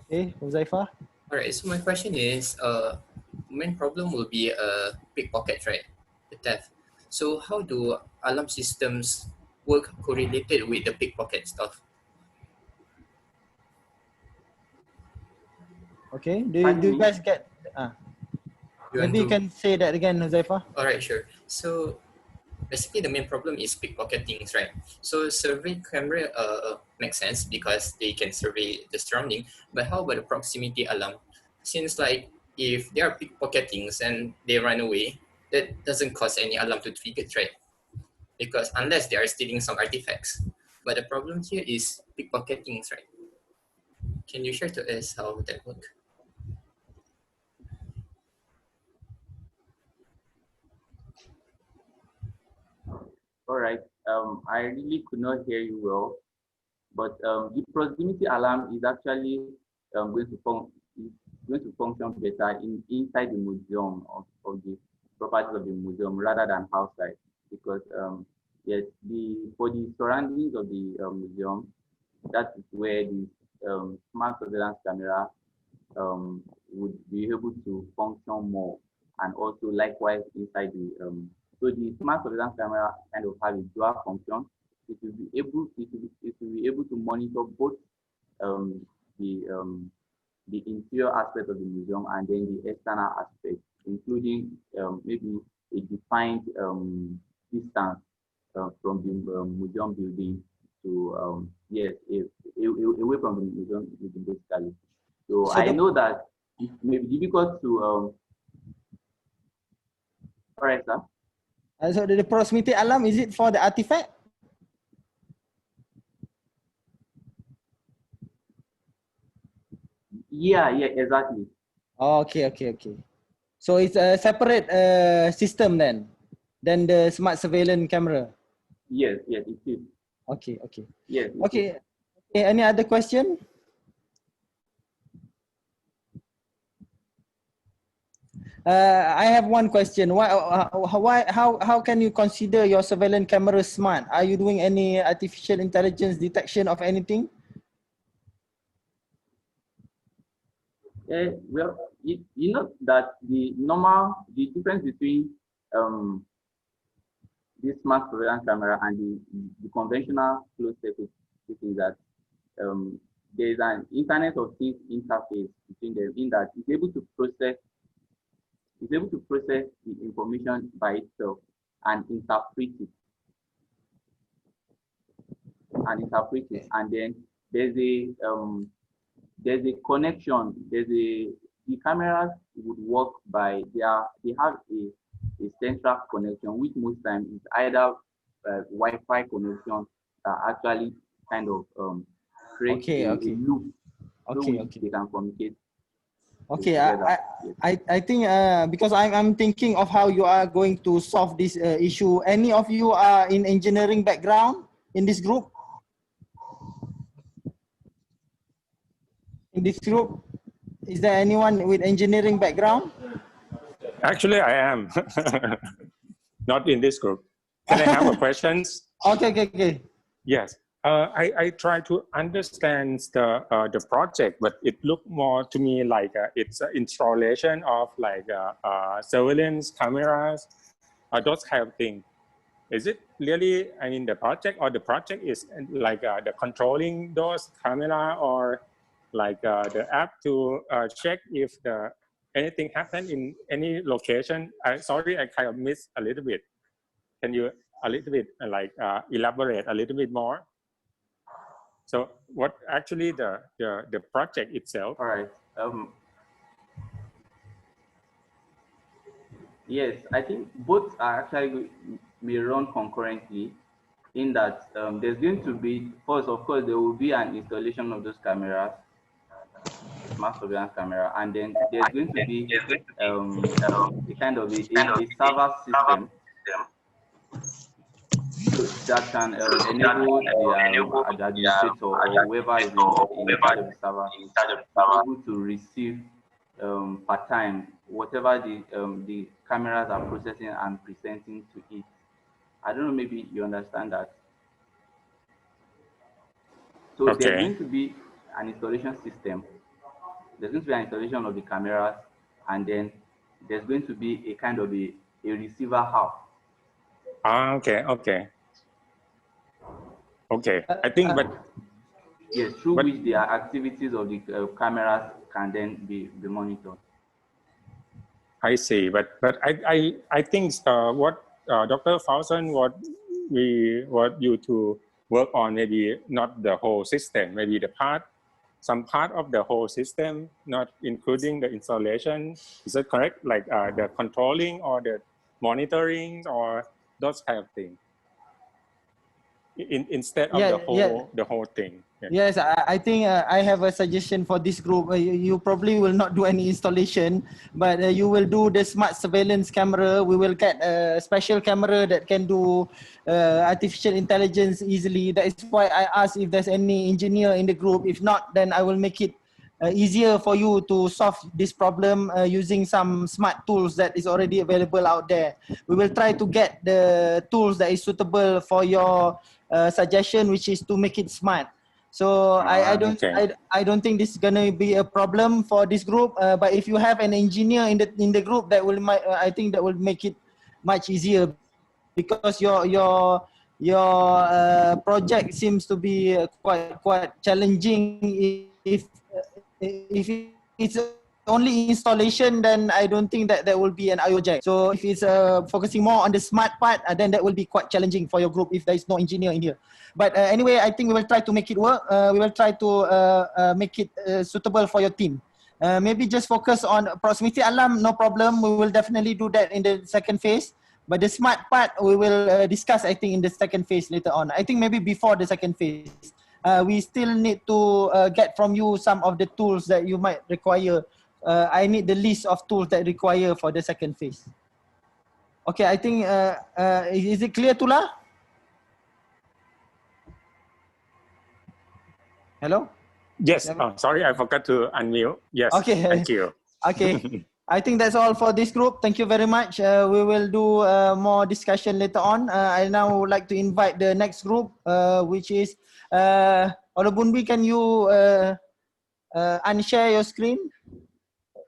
Okay, Huzaifah. All right, so my question is, main problem will be pickpocket, right? The theft. So how do alarm systems work correlated with the pickpocket stuff? Okay, do you guys get? Maybe you can say that again, Huzaifah. All right, sure. So basically the main problem is pickpocketing, right? So survey camera makes sense because they can survey the surrounding, but how about the proximity alarm? Since like if they are pickpocketings and they run away, that doesn't cause any alarm to trigger, right? Because unless they are stealing some artifacts. But the problem here is pickpocketings, right? Can you share to us how that works? All right. I really could not hear you well, but the proximity alarm is actually going to function better inside the museum of the properties of the museum rather than outside, because yes, for the surroundings of the museum, that is where the smart surveillance camera would be able to function more, and also likewise inside the so the smart surveillance camera kind of have a dual function. It will be able to monitor both the interior aspect of the museum and then the external aspect, including maybe a defined distance from the museum building to yes, away from the museum building basically. So I know that it may be difficult to all right, sir. So the proximity alarm, is it for the artifact? Yeah, exactly. Oh, okay. So it's a separate system then than the smart surveillance camera. Yes, it is. Okay. Yes. Okay. Any other question? I have one question. How can you consider your surveillance camera smart? Are you doing any artificial intelligence detection of anything? Well, you know that the difference between this smart surveillance camera and the conventional closed circuit is that there is an Internet of Things interface between them, in that it's able to process the information by itself and interpret it. And then there's a connection. The cameras would work by they have a central connection, which most times is either Wi-Fi connection that actually kind of creates a loop through which they can communicate. Okay, I think because I'm thinking of how you are going to solve this issue. Any of you are in engineering background in this group? In this group, is there anyone with engineering background? Actually, I am. Not in this group. Can I have a question? Okay. Yes. I try to understand the project, but it looked more to me like it's an installation of like surveillance cameras or those kind of things. Is it really, I mean, the project, or the project is like the controlling those camera, or like the app to check if anything happened in any location? Sorry, I kind of missed a little bit. Can you a little bit elaborate a little bit more? So what actually the project itself? All right. Yes, I think both are actually may run concurrently, in that there's going to be, first, of course, there will be an installation of those cameras, smart surveillance camera, and then there's going to be a kind of a server system that can enable the administrator or whoever is in charge of the server to be able to receive per time whatever the cameras are processing and presenting to it. I don't know, maybe you understand that. So there's going to be an installation system. There's going to be an installation of the cameras, and then there's going to be a kind of a receiver hub. Okay. I think, but yes, through which the activities of the cameras can then be monitored. I see, but I think what Dr. Fawson what you to work on, maybe not the whole system, maybe some part of the whole system, not including the installation. Is that correct? Like the controlling or the monitoring or those kind of things. Instead of the whole thing. Yes, I think I have a suggestion for this group. You probably will not do any installation, but you will do the smart surveillance camera. We will get a special camera that can do artificial intelligence easily. That is why I asked if there's any engineer in the group. If not, then I will make it easier for you to solve this problem using some smart tools that is already available out there. We will try to get the tools that is suitable for your suggestion, which is to make it smart. So I don't think this is gonna be a problem for this group. But if you have an engineer in the group, that will I think that will make it much easier, because your project seems to be quite challenging. If it's only installation, then I don't think that will be an IOJ. So if it's focusing more on the smart part, then that will be quite challenging for your group if there is no engineer in here. But anyway, I think we will try to make it work. We will try to make it suitable for your team. Maybe just focus on proximity alarm, no problem. We will definitely do that in the second phase. But the smart part, we will discuss, I think, in the second phase later on. I think maybe before the second phase. We still need to get from you some of the tools that you might require. I need the list of tools that require for the second phase. Okay, I think, is it clear, Tula? Hello? Yes, sorry, I forgot to unmute. Yes, okay. Thank you. Okay, I think that's all for this group. Thank you very much. We will do more discussion later on. I now would like to invite the next group, which is, Olabunbi, can you unshare your screen?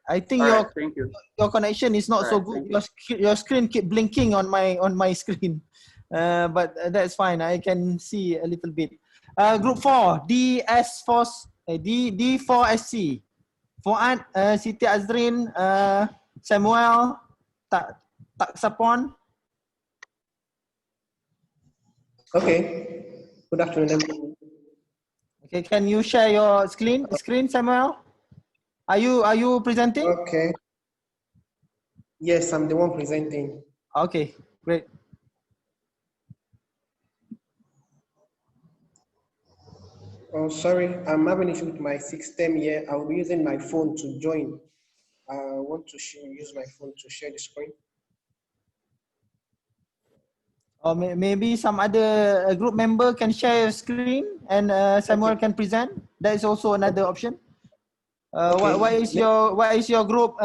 I think your connection is not so good. Your screen keep blinking on my screen, but that's fine. I can see a little bit. Group 4, D4SC. Fuad, Siti Azrin, Samuel, Taksapon. Okay. Good afternoon, everyone. Okay, can you share your screen, Samuel? Are you presenting? Okay. Yes, I'm the one presenting. Okay, great. Oh, sorry, I'm having issue with my system here. I'll be using my phone to join. I want to use my phone to share the screen. Or maybe some other group member can share your screen and Samuel can present. That is also another option. Okay. What is your group?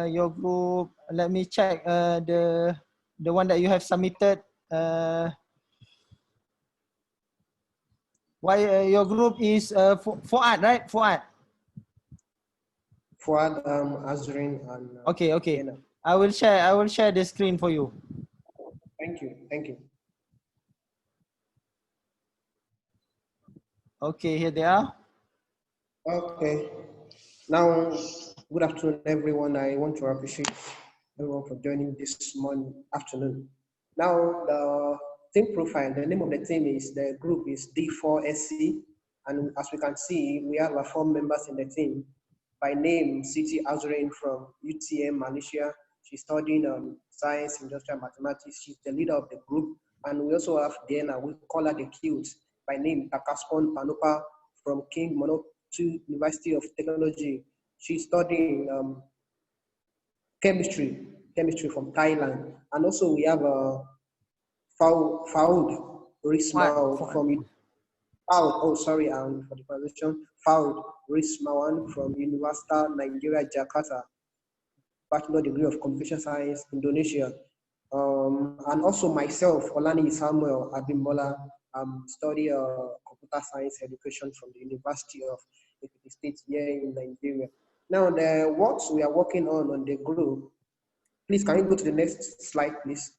Your group. Let me check the one that you have submitted. Why your group is Fuad, right? Fuad. Fuad, Azrin, and Okay, okay. Diana. I will share the screen for you. Thank you. Thank you. Okay, here they are. Okay. Now, good afternoon, everyone. I want to appreciate everyone for joining this afternoon. Now, the team profile, the name of the team is, the group is D4SC. And as we can see, we have 4 members in the team. By name, Siti Azrain from UTM, Malaysia. She's studying science, industrial mathematics. She's the leader of the group. And we also have Diana, we call her the Cute. By name, Takaspon Panupa from King Monotu University of Technology. She's studying chemistry from Thailand. And also we have Faud Rismao from for the pronunciation. Faud Rismawan from Universitas Nigeria, Jakarta. Bachelor degree of Computer Science, Indonesia. And also myself, Olani Samuel Abimbola, study computer science education from the University of the State here in Nigeria. Now, the works we are working on the group, please can you go to the next slide, please?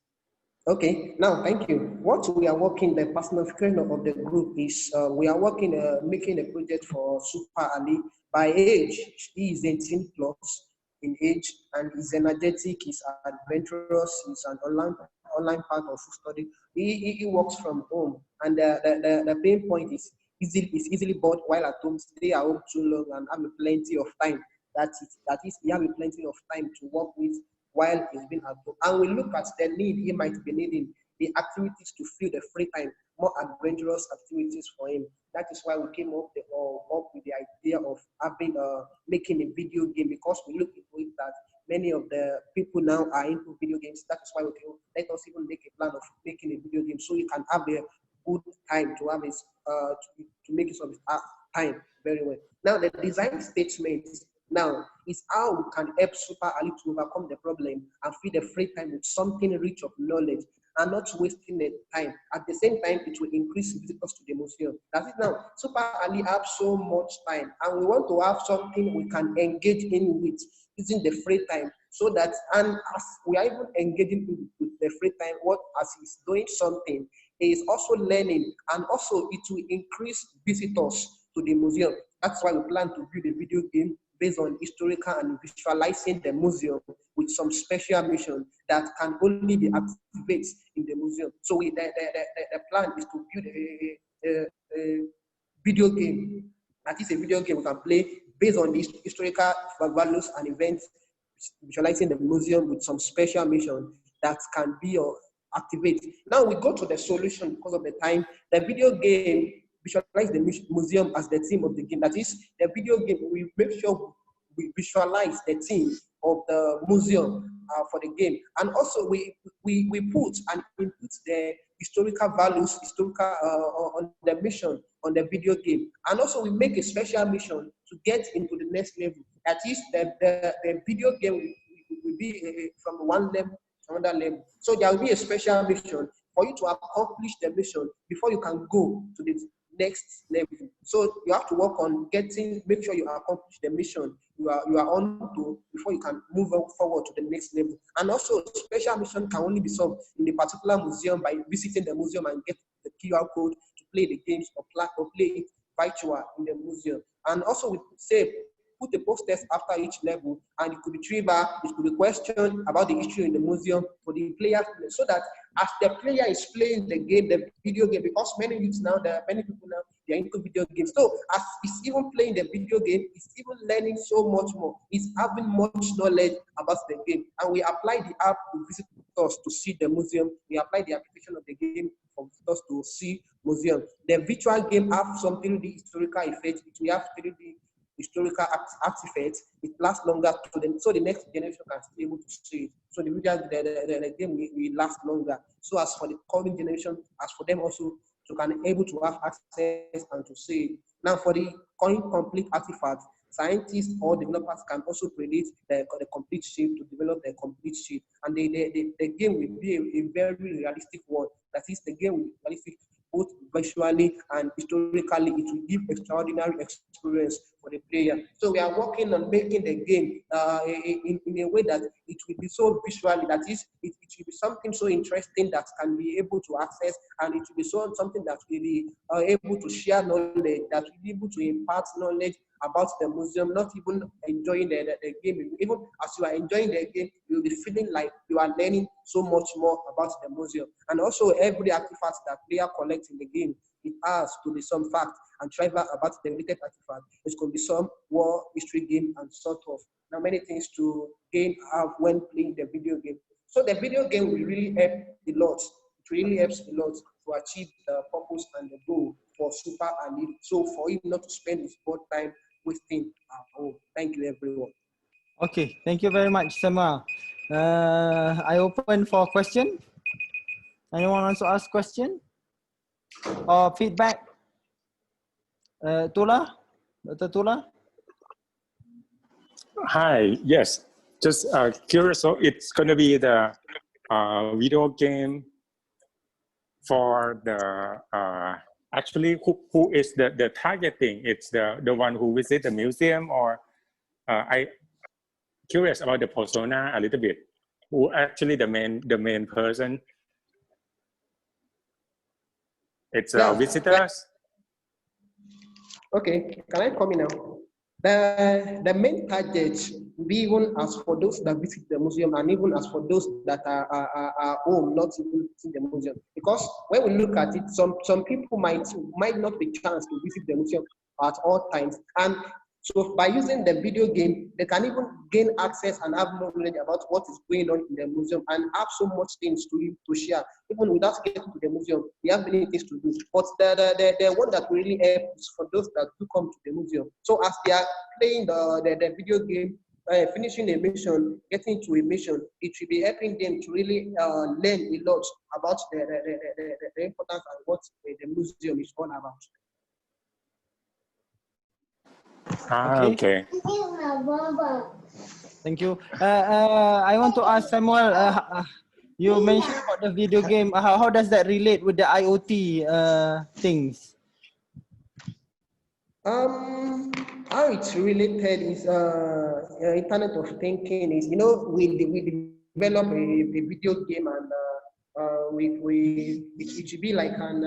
Okay, now, thank you. What we are working, the personification of the group is, we are working, making a project for Super Ali. By age, he is 18 plus in age, and is energetic, he's adventurous, he's an online part of study. He works from home, and the pain point is easily bored while at home, stay at home too long and have plenty of time. That is, he have plenty of time to work with while he's been at home. And we look at the need he might be needing, the activities to fill the free time, more adventurous activities for him. That is why we came up with the idea of having making a video game, because we look into it that many of the people now are into video games. That is why we can let us even make a plan of making a video game so you can have a good time to have his to make use of his time very well. Now the design statement now is how we can help Super Ali to overcome the problem and fill the free time with something rich of knowledge and not wasting the time. At the same time, it will increase visitors to the museum. That's it now. Super Ali have so much time, and we want to have something we can engage in with using the free time, so that, and as we are even engaging with the free time, what as he's doing something, he is also learning, and also it will increase visitors to the museum. That's why we plan to build a video game based on historical and visualizing the museum with some special mission that can only be activated in the museum. So the plan is to build a video game. That is a video game we can play based on these historical values and events, visualizing the museum with some special mission that can be activated. Now we go to the solution because of the time. The video game visualize the museum as the theme of the game. That is, the video game, we make sure we visualize the theme of the museum for the game. And also we put and input the historical values, on the mission on the video game. And also we make a special mission to get into the next level. That is, the video game will be from one level to another level. So there will be a special mission for you to accomplish the mission before you can go to the next level. So you have to work on make sure you accomplish the mission you are on to before you can move forward to the next level. And also, special mission can only be solved in the particular museum by visiting the museum and get the QR code to play the games or play it virtual in the museum. And also, we say put the posters after each level, and it could be trivia, it could be question about the issue in the museum for the players, so that as the player is playing the game, the video game, because many youths now, there are many people now, they're into video games. So as he's even playing the video game, he's even learning so much more. He's having much knowledge about the game. And we apply the app to visitors to see the museum. We apply the application of the game for visitors to see museum. The virtual game have some 3D historical effects. We have 3D historical artifacts. It lasts longer to them, so the next generation can be able to see it. So the game will last longer. So as for the coming generation, as for them also to can able to have access and to see it. Now for the incomplete artifacts, scientists or developers can also predict the complete shape to develop the complete shape. And the game will be a very realistic one. That is, the game will be realistic both visually and historically, it will give extraordinary experience for the player. So we are working on making the game in a way that it will be so visually, that is, it will be something so interesting that can be able to access, and it will be something that will be able to share knowledge, that will be able to impart knowledge about the museum, not even enjoying the game. Even as you are enjoying the game, you'll be feeling like you are learning so much more about the museum. And also every artifact that player collects in the game, it has to be some fact and trivia about the related artifact. It could be some war, history game, and sort of. Now many things to gain out when playing the video game. So the video game will really help a lot. It really helps a lot to achieve the purpose and the goal for Super Elite. So for him not to spend his board time wasting at home. Thank you, everyone. Okay, thank you very much, Samuel. I open for question. Anyone wants to ask question or feedback? Tula, Dr. Tula. Hi, yes. Just curious, so it's going to be the video game for the, actually who is the targeting? It's the one who visit the museum, or I curious about the persona a little bit. Who actually the main person? It's visitors. Okay, can I come in now? The main target, even as for those that visit the museum, and even as for those that are home, not even visit the museum. Because when we look at it, some people might not be chance to visit the museum at all times. And so by using the video game, they can even gain access and have knowledge about what is going on in the museum, and have so much things to share. Even without getting to the museum, they have many things to do. But the one that really helps is for those that do come to the museum. So as they are playing the video game, finishing a mission, getting to a mission, it will be helping them to really learn a lot about the importance and what the museum is all about. Okay. Thank you. I want to ask Samuel, you mentioned about the video game. How does that relate with the IoT things? How it's related is Internet of Thinking is, we develop a video game, and it should be like an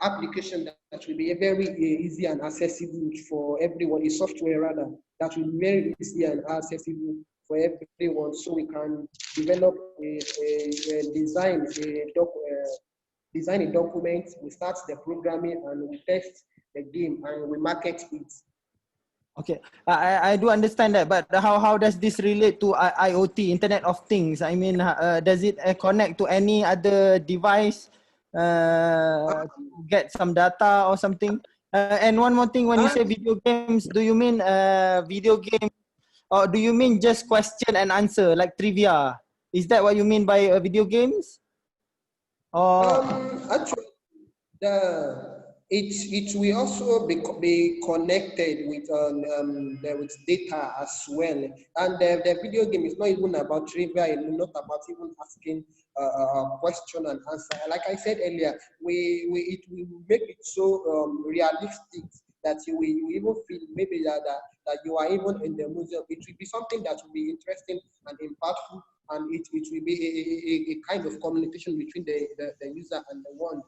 application that will be very easy and accessible for everyone, a software rather, that will be very easy and accessible for everyone. So we can develop design a document, we start the programming, and we test the game, and we market it. Okay, I do understand that, but how does this relate to IoT, Internet of Things? I mean, does it connect to any other device? Get some data or something? And one more thing, when you say video games, do you mean video game, or do you mean just question and answer like trivia? Is that what you mean by video games? Or actually, it will also be connected with data as well. And the video game is not even about trivia, not about even asking a question and answer. Like I said earlier, it will make it so realistic that you will even feel maybe that you are even in the museum. It will be something that will be interesting and impactful, and it will be a kind of communication between the user and the one.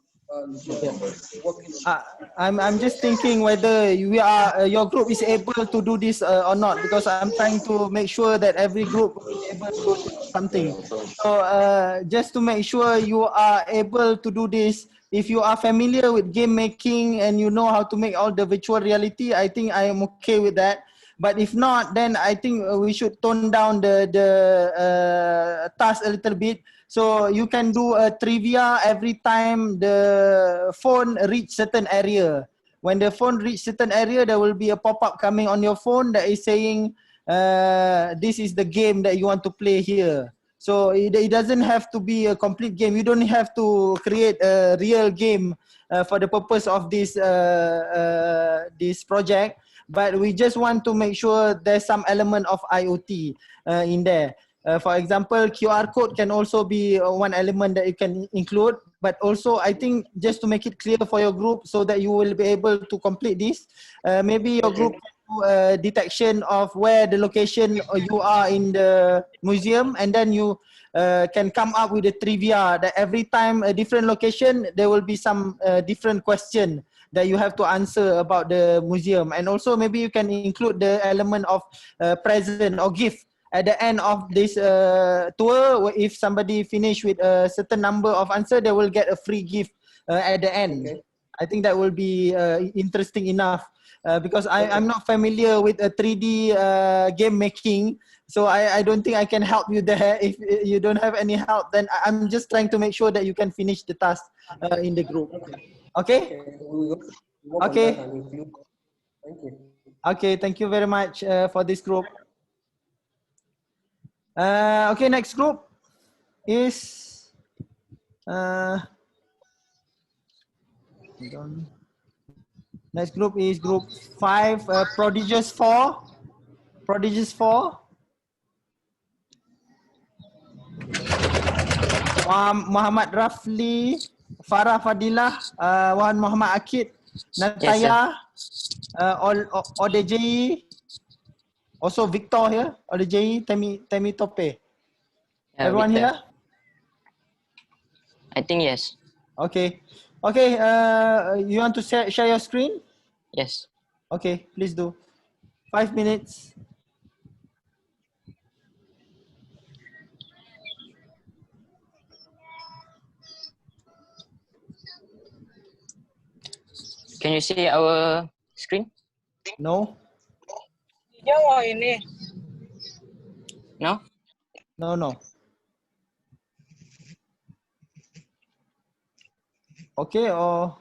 I'm just thinking whether your group is able to do this or not, because I'm trying to make sure that every group is able to do something. So just to make sure you are able to do this, if you are familiar with game making and you know how to make all the virtual reality, I think I am okay with that. But if not, then I think we should tone down the task a little bit. So you can do a trivia every time the phone reach certain area. When the phone reach certain area, there will be a pop-up coming on your phone that is saying, this is the game that you want to play here. So it doesn't have to be a complete game. You don't have to create a real game for the purpose of this project. But we just want to make sure there's some element of IoT in there. For example, QR code can also be one element that you can include, but also I think just to make it clear for your group so that you will be able to complete this, maybe your group can do a detection of where the location you are in the museum, and then you can come up with a trivia that every time a different location, there will be some different question that you have to answer about the museum. And also maybe you can include the element of present or gift at the end of this tour. If somebody finish with a certain number of answer, they will get a free gift at the end. Okay. I think that will be interesting enough because I'm not familiar with a 3D game making. So I don't think I can help you there. If you don't have any help, then I'm just trying to make sure that you can finish the task in the group. Okay? Okay. We will work Okay. on that and include. Thank you. Okay, thank you very much for this group. Okay, next group is hold on. Next group is group 5, Prodigious 4. Prodigious 4. Muhammad Rafli, Farah Fadilah, Wan Muhammad Akid, Nataya, Odeji, also Victor here, Odeji, Temi Tope. Everyone Victor. here? I think yes. Okay. Okay, you want to share your screen? Yes. Okay, please do. 5 minutes. Can you see our screen? No? No? No, no. Okay, or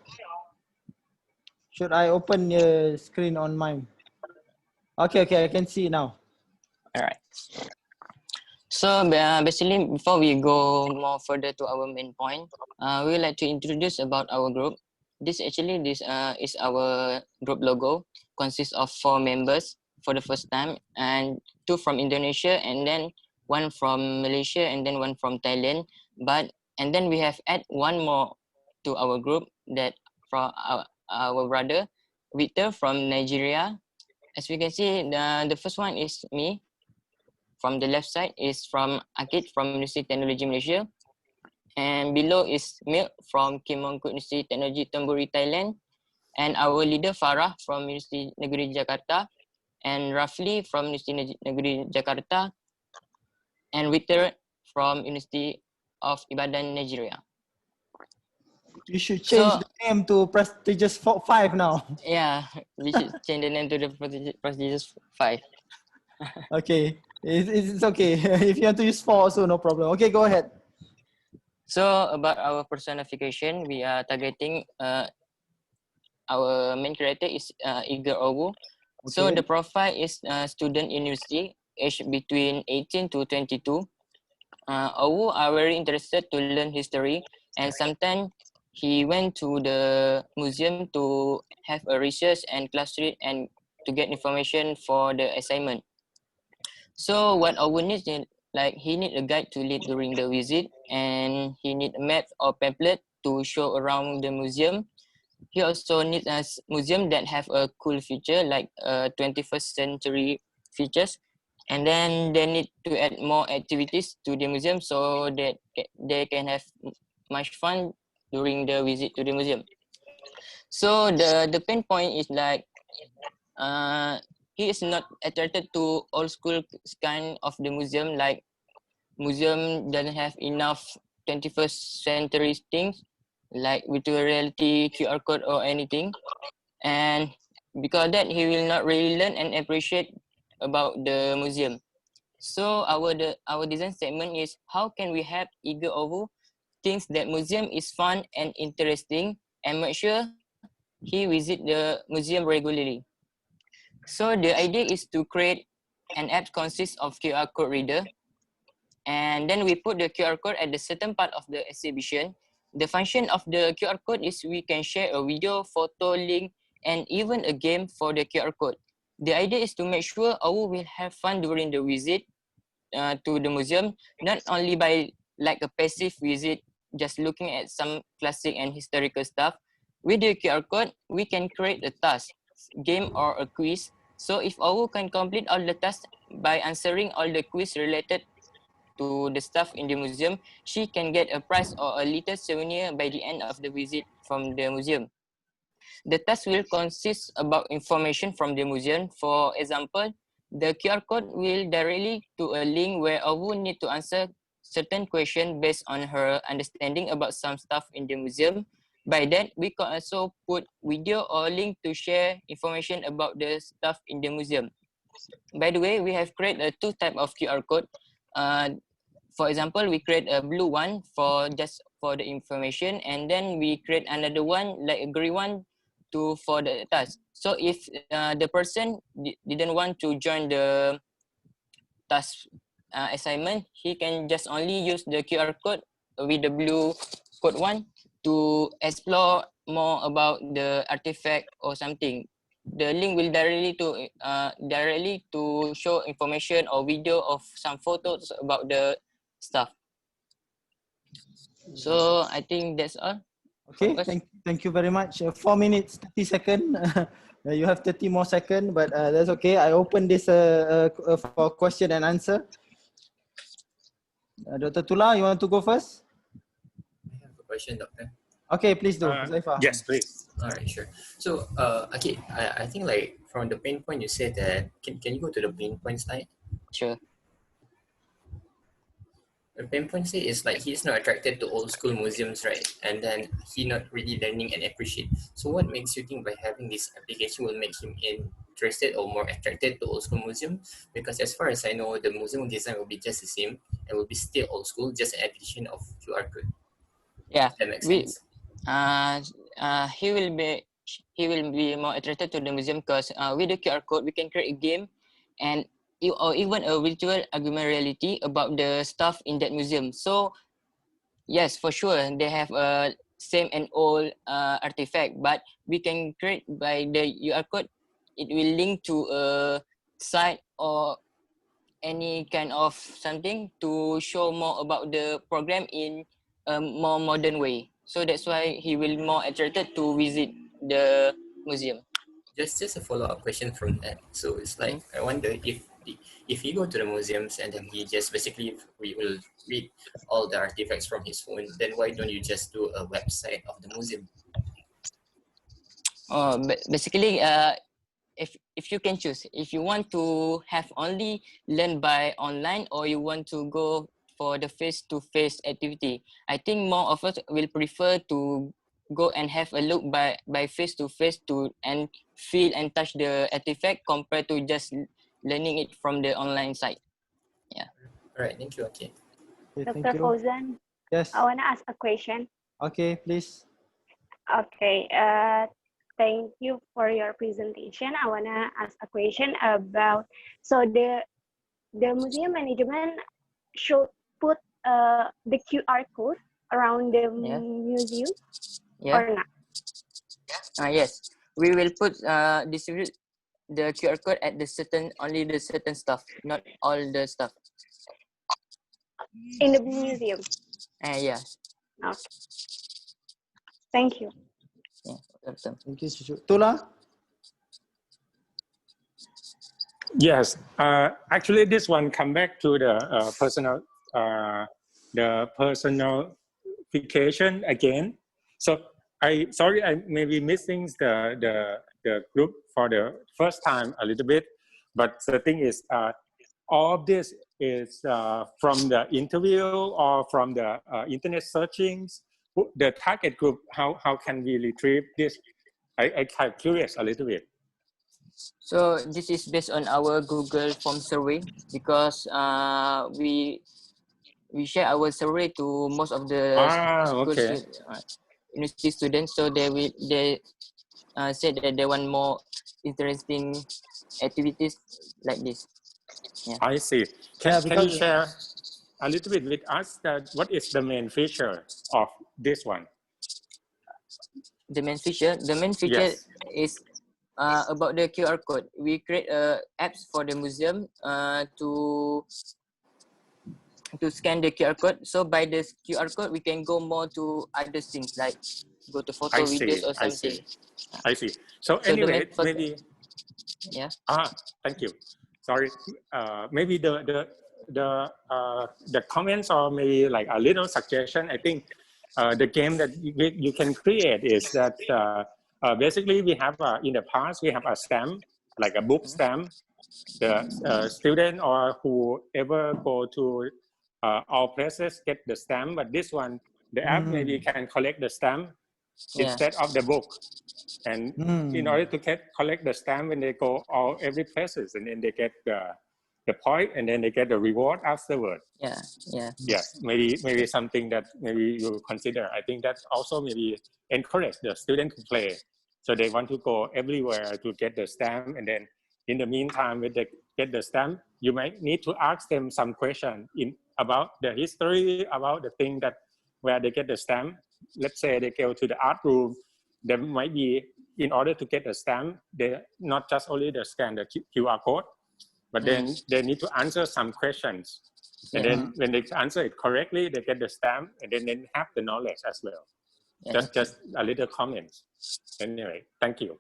should I open the screen on mine? Okay, okay, I can see now. All right. So basically, before we go more further to our main point, we would like to introduce about our group. This is our group logo. Consists of 4 members for the first time, and 2 from Indonesia, and then 1 from Malaysia, and then 1 from Thailand. And then we have add 1 more to our group, that from our brother Victor from Nigeria. As we can see, the first one is me. From the left side is from Akid from University Technology Malaysia. And below is Milk from Kim Mong Kut University Technology Tamburi, Thailand. And our leader Farah from University Negeri Jakarta. And Rafli from University Negeri Jakarta. And Victor from University of Ibadan, Nigeria. You should change the name to Prestigious 5 now. Yeah, we should change the name to the Prestigious 5. Okay, it's okay. If you want to use 4 also, no problem. Okay, go ahead. So about our personification, we are targeting our main character is Igor Owu. Okay. So the profile is student university, age between 18 to 22. Owu are very interested to learn history, and sometimes he went to the museum to have a research and class read and to get information for the assignment. So what Owu needs, like he need a guide to lead during the visit, and he need a map or pamphlet to show around the museum. He also needs a museum that have a cool feature like 21st century features, and then they need to add more activities to the museum so that they can have much fun during the visit to the museum. So the pain point is like he is not attracted to old school kind of the museum, like museum doesn't have enough 21st century things like virtual reality, QR code or anything. And because of that, he will not really learn and appreciate about the museum. So our design statement is, how can we help Igor Owu thinks that museum is fun and interesting, and make sure he visit the museum regularly. So the idea is to create an app consists of QR code reader, and then we put the QR code at the certain part of the exhibition. The function of the QR code is we can share a video, photo, link, and even a game for the QR code. The idea is to make sure Owu will have fun during the visit to the museum, not only by like a passive visit just looking at some classic and historical stuff, with the QR code, we can create a task, game, or a quiz. So if Owu can complete all the tasks by answering all the quiz related to the stuff in the museum, she can get a prize or a little souvenir by the end of the visit from the museum. The task will consist about information from the museum. For example, the QR code will directly to a link where Owu need to answer certain question based on her understanding about some stuff in the museum. By that, we can also put video or link to share information about the stuff in the museum. By the way, we have created two type of QR code. For example, we create a blue one for just for the information, and then we create another one like a green one for the task. So if the person didn't want to join the task assignment, he can just only use the QR code with the blue code one to explore more about the artifact or something. The link will directly to show information or video of some photos about the stuff. So I think that's all. Okay, thank you very much. 4 minutes, 30 seconds. You have 30 more seconds, but that's okay. I open this for question and answer. Dr. Tula, you want to go first? I have a question, Doctor. Okay, please do. Yes, please. All right, sure. So, okay, I think like from the pain point, you said that, can you go to the pain point slide? Sure. The pain point say is like he's not attracted to old school museums, right? And then he not really learning and appreciate. So what makes you think by having this application will make him interested or more attracted to old school museum? Because as far as I know, the museum design will be just the same and will be still old school, just an addition of QR code. Yeah, that makes sense. He will be more attracted to the museum because with the QR code we can create a game and or even a virtual augmented reality about the stuff in that museum. So yes, for sure they have a same and old artifact, but we can create by the QR code. It will link to a site or any kind of something to show more about the program in a more modern way. So that's why he will more attracted to visit the museum. Just a follow-up question from that. So it's like, I wonder if you go to the museums and then he just basically will read all the artifacts from his phone, then why don't you just do a website of the museum? Basically, if you can choose, if you want to have only learn by online or you want to go for the face-to-face activity, I think more of us will prefer to go and have a look by face-to-face and feel and touch the artifact compared to just learning it from the online site. Yeah. All right, thank you. Okay. Dr. Fauzan, yes. I want to ask a question. Okay, please. Okay, thank you for your presentation. I want to ask a question about, so the museum management should put the QR code around the museum or not? Yes, we will put distribute the QR code at only the certain stuff, not all the stuff. In the museum? Yeah. Okay. Thank you. Yeah, welcome. Thank you, Shushu. Tula? Yes, actually this one come back to the personalification again. So I may be missing the group for the first time a little bit, but the thing is, all of this is from the interview or from the internet searchings. The target group, how can we retrieve this? I kind of curious a little bit. So this is based on our Google form survey because we share our survey to most of the university students. So they said that they want more interesting activities like this. Yeah. I see. Can you share a little bit with us that what is the main feature of this one? The main feature Yes. is about the QR code. We create apps for the museum to to scan the QR code. So by this QR code, we can go more to other things like go to photo, I see. videos, or I see. something. I see. So So the anyway, method, maybe. yeah. Thank you. Sorry. Maybe the comments or maybe like a little suggestion. I think the game that you can create is that basically we have in the past we have a stamp, like a book stamp. The student or whoever go to all places get the stamp, but this one the app maybe can collect the stamp instead of the book. And in order to collect the stamp when they go every places, and then they get the point, and then they get the reward afterward. Yes, maybe something that maybe you consider. I think that's also maybe encourage the student to play. So they want to go everywhere to get the stamp, and then in the meantime, when they get the stamp, you might need to ask them some question about the history, about the thing that where they get the stamp. Let's say they go to the art room. There might be, in order to get a stamp, they not just only the scan the QR code, but then they need to answer some questions. And then when they answer it correctly, they get the stamp, and then they have the knowledge as well. Just a little comments. Anyway, thank you.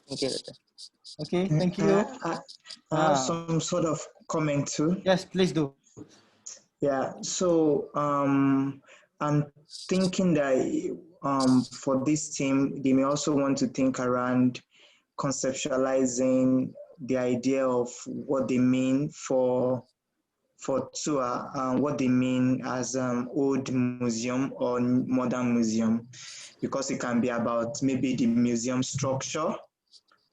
Thank you, Doctor. Okay, thank you. I have some sort of comment too. Yes, please do. Yeah, so I'm thinking that for this team, they may also want to think around conceptualizing the idea of what they mean for tour, what they mean as old museum or modern museum, because it can be about maybe the museum structure,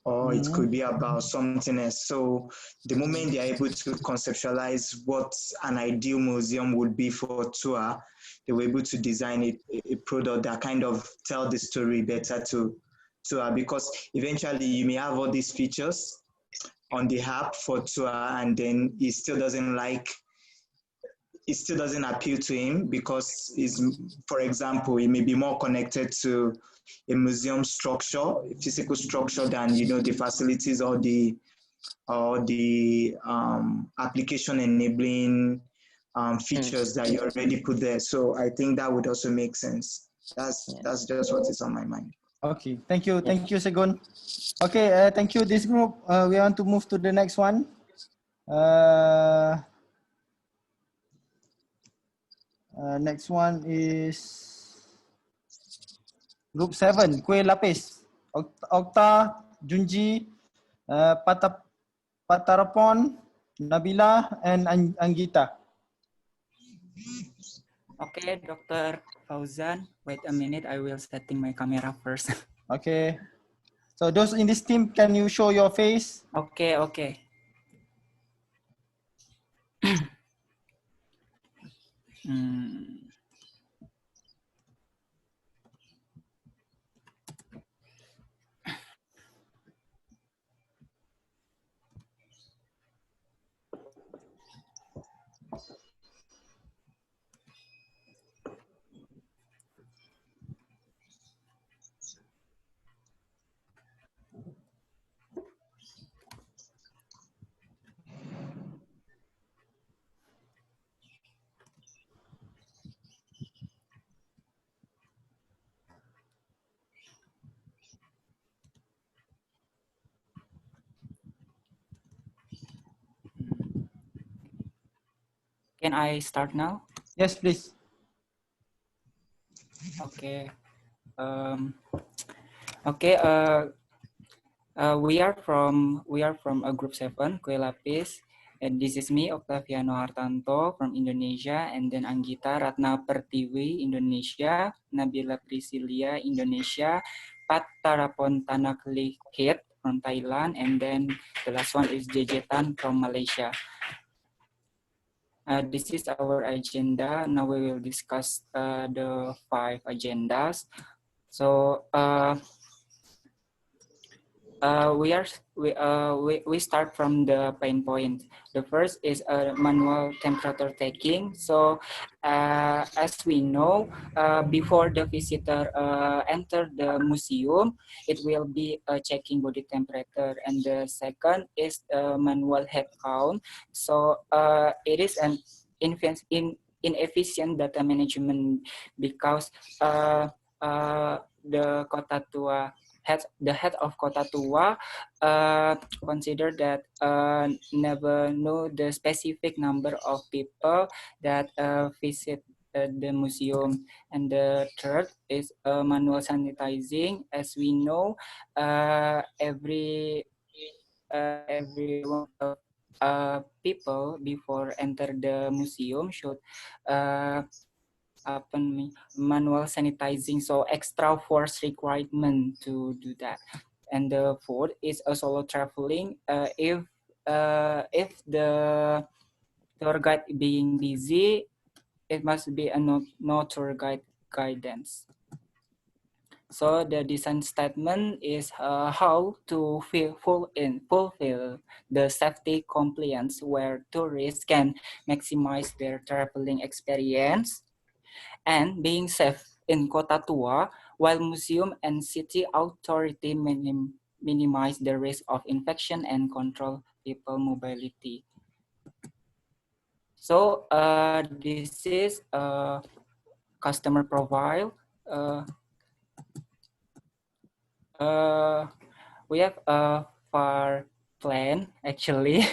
or it could be about something else. So the moment they're able to conceptualize what an ideal museum would be for tour, they were able to design a product that kind of tell the story better to tour, because eventually you may have all these features on the app for tour, and then it still doesn't appeal to him because for example, it may be more connected to a museum structure, a physical structure, than the facilities or the application enabling features that you already put there. So I think that would also make sense. That's just what is on my mind. Okay, thank you, Segun. Okay, thank you, this group. We want to move to the next one. Next one is Group 7, Kueh Lapis. Okta, Junji, Patarapon, Nabila, and Anggita. Okay, Dr. Fauzan, wait a minute. I will setting my camera first. Okay. So those in this team, can you show your face? Okay. Can I start now? Yes, please. Okay. We are from a group 7, Kueh Lapis, and this is me, Octaviano Hartanto from Indonesia, and then Anggita Ratna Pertiwi, Indonesia, Nabila Priscilia, Indonesia, Pat Tarapon Tanaklikit from Thailand, and then the last one is JJ Tan from Malaysia. This is our agenda. Now we will discuss the 5 agendas. So we start from the pain point. The first is manual temperature taking. So as we know, before the visitor enter the museum, it will be checking body temperature, and the second is manual head count. So it is an inefficient data management because the Kota Tua the head of Kota Tua considered that never know the specific number of people that visit the museum. And the third is manual sanitizing. As we know, every one of people before enter the museum should manual sanitizing, so extra force requirement to do that. And the fourth is a solo traveling. If the tour guide being busy, it must be a no tour guide guidance. So the design statement is how to fulfill the safety compliance where tourists can maximize their traveling experience and being safe in Kota Tua, while museum and city authority minimize the risk of infection and control people mobility. So this is a customer profile. We have a far plan actually,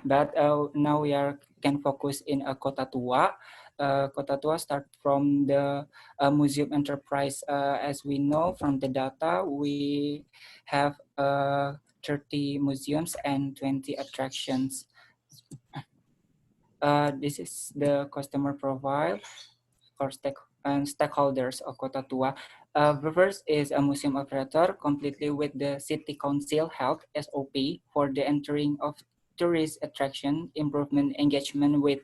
but now we can focus in a Kota Tua. Kota Tua start from the museum enterprise. As we know from the data, we have 30 museums and 20 attractions. This is the customer profile for stakeholders of Kota Tua. The first is a museum operator completely with the City Council Health SOP for the entering of tourist attraction, improvement engagement with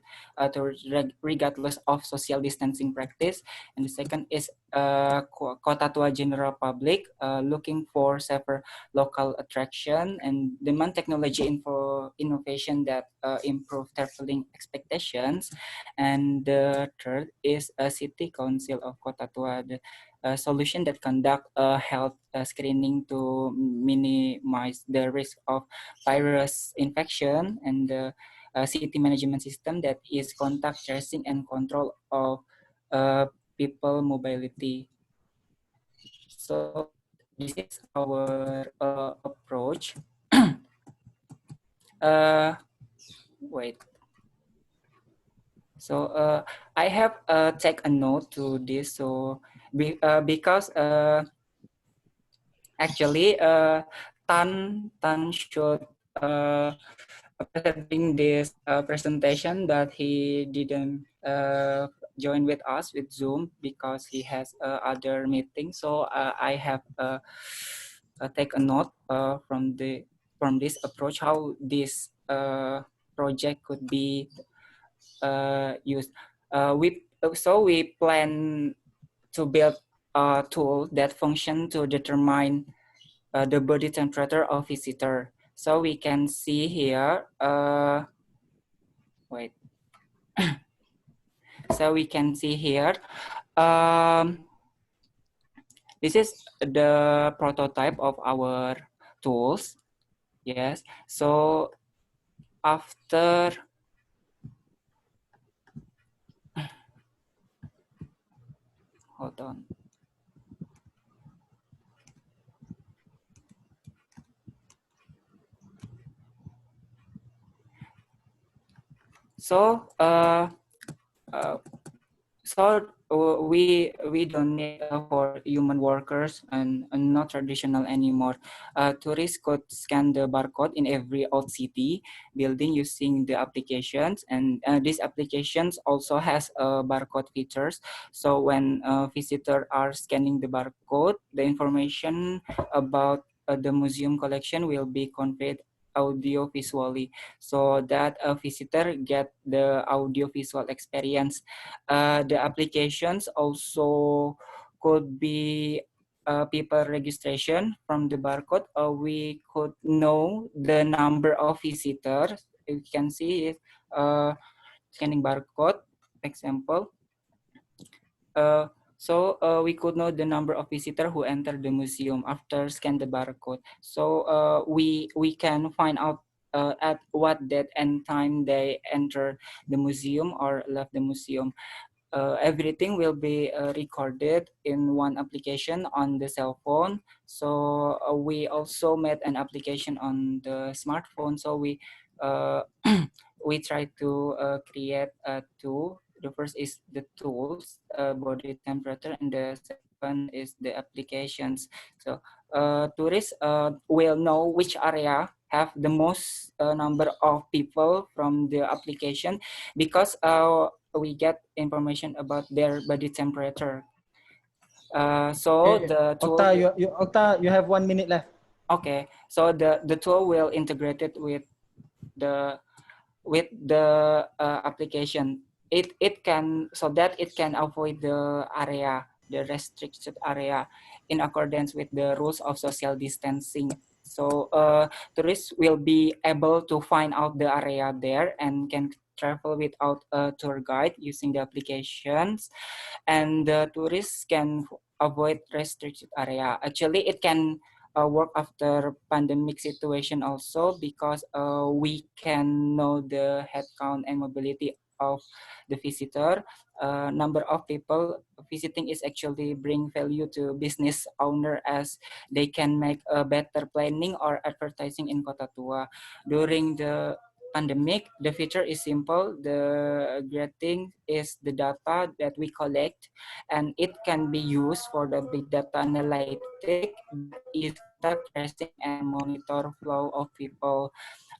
tourists regardless of social distancing practice. And the second is Kota Tua general public looking for safer local attraction and demand technology innovation that improve traveling expectations. And the third is a City Council of Kota Tua, the solution that conduct health screening to minimize the risk of virus infection, and the city management system that is contact tracing and control of people mobility. So this is our approach. Wait. So I have take a note to this. So because actually Tan should presenting this presentation, but he didn't join with us with Zoom because he has other meeting. So I have take a note from this approach how this project could be used. We plan to build a tool that function to determine the body temperature of visitor. So we can see here, wait. So we can see here, this is the prototype of our tools. Yes, so after, hold on. So we don't need for human workers and not traditional anymore. Tourists could scan the barcode in every old city building using the applications, and these applications also has barcode features. So when visitors are scanning the barcode, the information about the museum collection will be conveyed audio visually, so that a visitor get the audio visual experience. The applications also could be people registration from the barcode. We could know the number of visitors. You can see it, scanning barcode example. So we could know the number of visitors who entered the museum after scan the barcode. So we can find out at what date and time they enter the museum or left the museum. Everything will be recorded in one application on the cell phone. So we also made an application on the smartphone. So we we try to create two. The first is the tools, body temperature, and the second is the applications. So tourists will know which area have the most number of people from the application, because we get information about their body temperature. So Okay. the tool. Okta, you have 1 minute left. Okay, so the tool will integrate it with the application. It can, so that it can avoid the area, the restricted area, in accordance with the rules of social distancing. So tourists will be able to find out the area there and can travel without a tour guide using the applications, and the tourists can avoid restricted area. Actually, it can work after pandemic situation also, because we can know the head count and mobility of the visitor. Number of people visiting is actually bring value to business owner, as they can make a better planning or advertising in Kota Tua. During the pandemic, the feature is simple. The great thing is the data that we collect, and it can be used for the big data analytic, is tracing and monitor flow of people.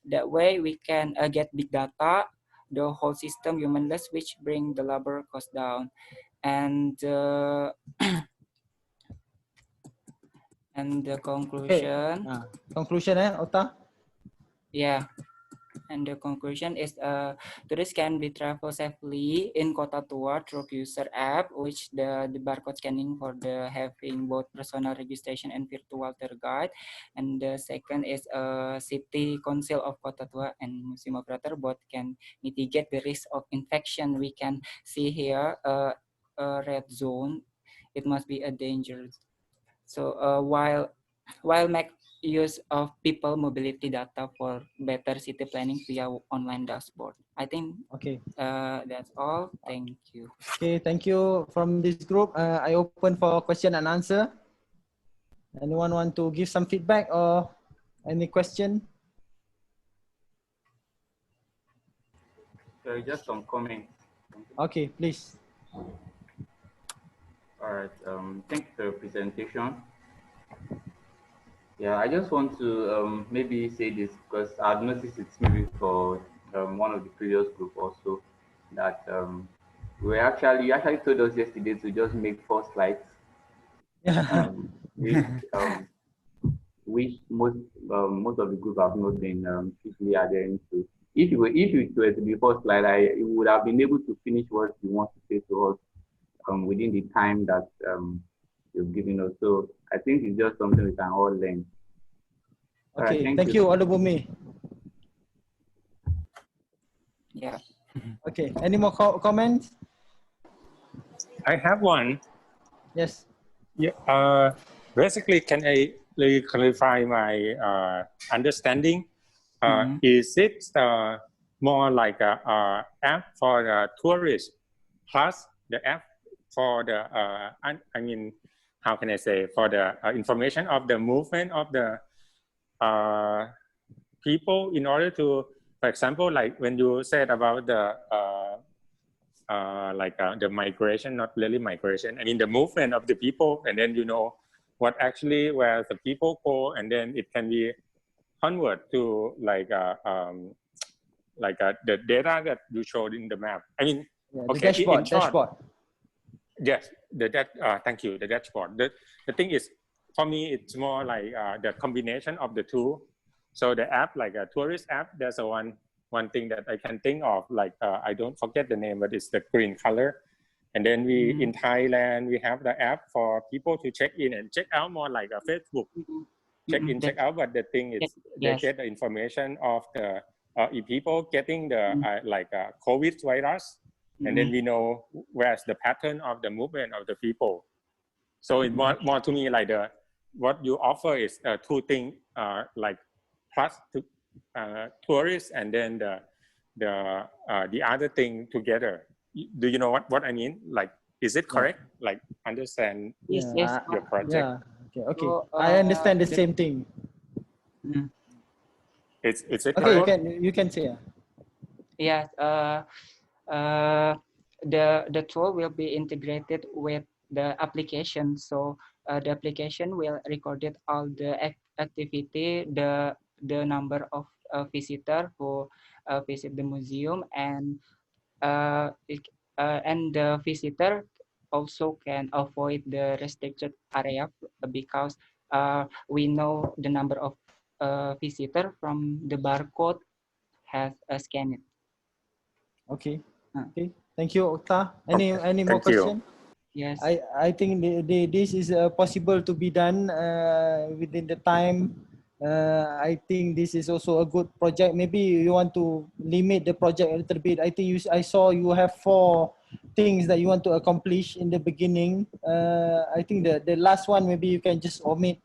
That way we can get big data, the whole system humanless, which bring the labor cost down. And and the conclusion. Conclusion, Okta? Yeah. And the conclusion is tourists can be travel safely in Kota Tua through user app, which the barcode scanning for the having both personal registration and virtual tour guide. And the second is City Council of Kota Tua and museum operator both can mitigate the risk of infection. We can see here a red zone. It must be a danger. So while make use of people mobility data for better city planning via online dashboard. I think that's all. Thank you. Okay, thank you. From this group, I open for question and answer. Anyone want to give some feedback or any question? Just some comments. Okay, please. All right. Thank you for your presentation. Yeah, I just want to maybe say this, because I've noticed it's maybe for one of the previous group also, that you actually told us yesterday to just make 4 slides, which most of the group have not been strictly adhering to. If it were to be 4 slides, I would have been able to finish what you want to say to us within the time that you've given us. So I think it's just something we can all learn. Okay, right, thank you, Olubumi. Yeah. Okay, any more comments? I have one. Yes. Yeah. Basically, can I clarify my understanding? Is it more like a app for the tourists plus the app for the I mean, how can I say, for the information of the movement of the people, in order to, for example, like when you said about the the migration, not really migration, I mean the movement of the people, and then you know what actually where the people go, and then it can be convert to the data that you showed in the map. I mean, the dashboard. Dashboard. Yes, thank you. The dashboard. The thing is, for me, it's more like the combination of the two. So the app, like a tourist app, there's one thing that I can think of. Like I don't forget the name, but it's the green color. And then we in Thailand, we have the app for people to check in and check out, more like a Facebook. Check in, check out. But the thing is, they get the information of the people getting the COVID virus. And then we know where's the pattern of the movement of the people. So it's more to me like what you offer is two things, like plus tourists and then the other thing together. Do you know what I mean? Like, is it correct? Like, understand Yes, yes. your project? Yeah. Okay. So, I understand the the- same thing. Is it Okay, correct? you can say. Yes, the tool will be integrated with the application. So the application will record all the activity, the number of visitor who visit the museum, and the visitor also can avoid the restricted area because we know the number of visitor from the barcode has scanned. Okay. Okay. Thank you, Okta. Any more Thank you. question? Yes. I think this is possible to be done within the time. I think this is also a good project. Maybe you want to limit the project a little bit. I think I saw you have 4 things that you want to accomplish in the beginning. I think the last one maybe you can just omit.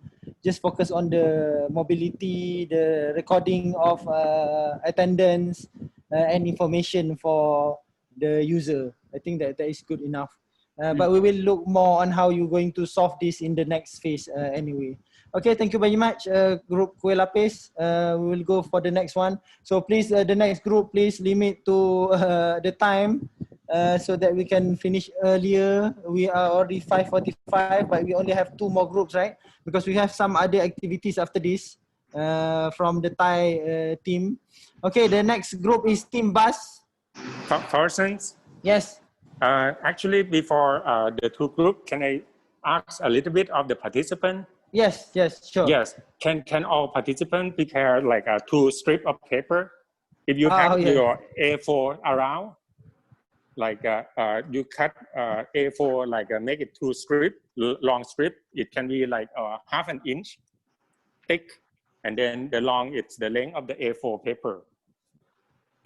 Just focus on the mobility, the recording of attendance, and information for the user. I think that is good enough. But we will look more on how you're going to solve this in the next phase anyway. Okay, thank you very much, group Kueh Lapis. We will go for the next one. So please, the next group, please limit to the time so that we can finish earlier. We are already 5:45, but we only have 2 more groups, right? Because we have some other activities after this from the Thai team. Okay, the next group is Team Bus. Persons? Yes. Actually, before the 2 group, can I ask a little bit of the participant? Yes, sure. Yes, can all participants prepare like 2 strips of paper? If you have your A4 around, like you cut A4, like make it 2 strips, long strip. It can be like half an inch thick, and then the long, it's the length of the A4 paper.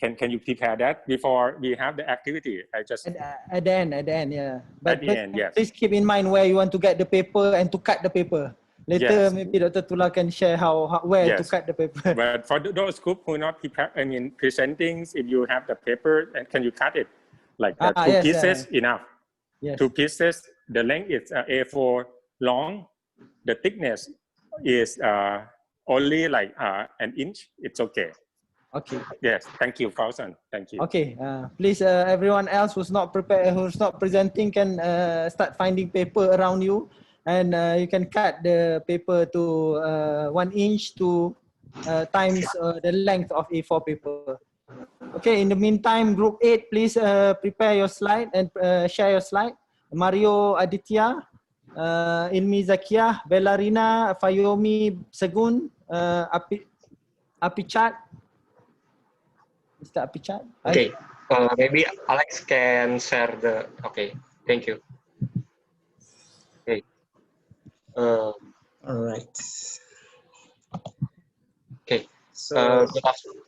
Can you prepare that before we have the activity? At the end, yeah. But at the end, yes. please keep in mind where you want to get the paper and to cut the paper. Later, Yes. maybe Dr. Tula can share where to cut the paper. But for those group who not prepare, I mean, presenting, if you have the paper, and can you cut it? Like 2 pieces, enough. Yes. 2 pieces, the length is A4 long, the thickness is only like an inch, it's okay. Okay. Yes, thank you, Fauzan. Thank you. Okay, please, everyone else who's not prepared, who's not presenting, can start finding paper around you, and you can cut the paper to 1 inch to times the length of A4 paper. Okay, in the meantime, group 8, please prepare your slide and share your slide. Mario Aditya, Ilmi Zakia, Bellarina, Fayomi Segun, Apichat. Mr. Apichat? Okay, maybe Alex can share the, okay, thank you. Okay. All right. Okay. So, Good afternoon.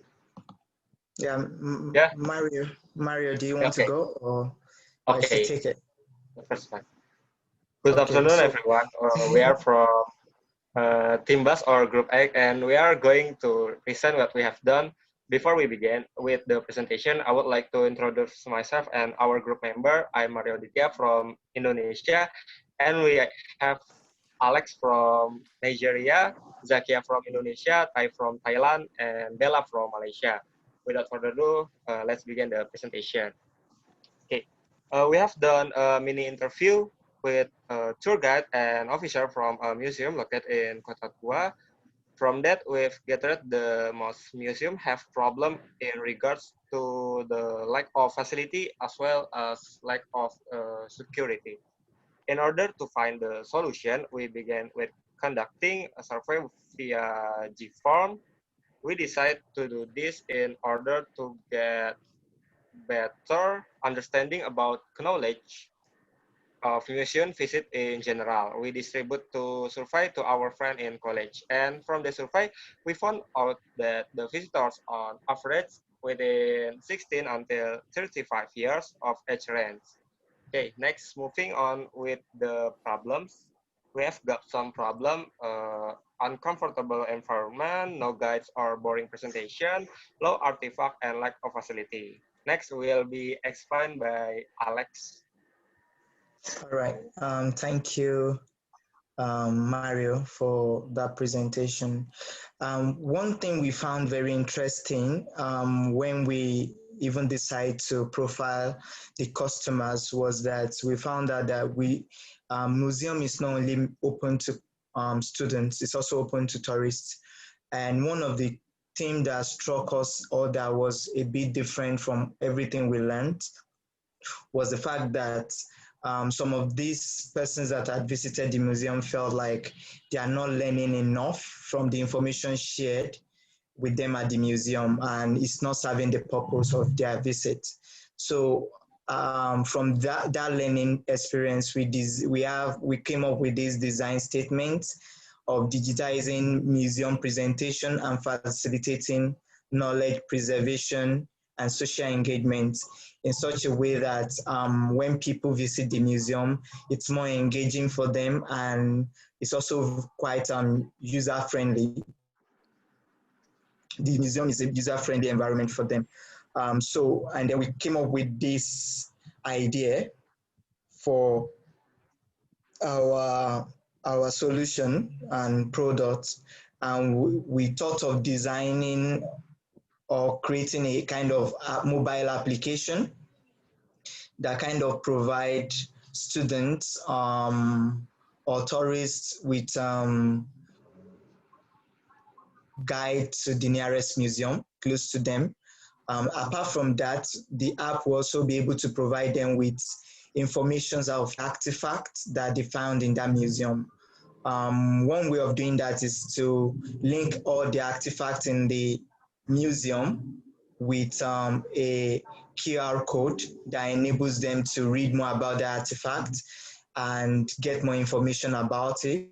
Yeah, Mario, do you want to go, or I should take it? First one. Good afternoon, everyone. We are from Team Bus or Group 8, and we are going to present what we have done. Before we begin with the presentation, I would like to introduce myself and our group member. I'm Mario Ditya from Indonesia, and we have Alex from Nigeria, Zakia from Indonesia, Tai from Thailand, and Bella from Malaysia. Without further ado, let's begin the presentation. Okay, we have done a mini interview with a tour guide and officer from a museum located in Kota Tua. From that, we've gathered the most museums have problem in regards to the lack of facility as well as lack of security. In order to find the solution, we began with conducting a survey via GForm. We decided to do this in order to get better understanding about knowledge of museum visit in general. We distribute to survey to our friend in college, and from the survey, we found out that the visitors on average within 16 until 35 years of age range. Okay, next, moving on with the problems. we have got some problem, uncomfortable environment, no guides or boring presentation, low artifact, and lack of facility. Next will be explained by Alex. All right. Thank you, Mario, for that presentation. One thing we found very interesting when we even decide to profile the customers was that we found out that museum is not only open to students, it's also open to tourists. And one of the things that struck us or that was a bit different from everything we learned was the fact that some of these persons that had visited the museum felt like they are not learning enough from the information shared with them at the museum, and it's not serving the purpose of their visit. So from that learning experience, we came up with this design statement of digitizing museum presentation and facilitating knowledge preservation and social engagement in such a way that when people visit the museum, it's more engaging for them, and it's also quite user-friendly. The museum is a user-friendly environment for them. And then we came up with this idea for our solution and product, and we thought of designing or creating a kind of mobile application that kind of provide students or tourists with guide to the nearest museum close to them. Apart from that, the app will also be able to provide them with information of artifacts that they found in that museum. One way of doing that is to link all the artifacts in the museum with a QR code that enables them to read more about the artifact and get more information about it.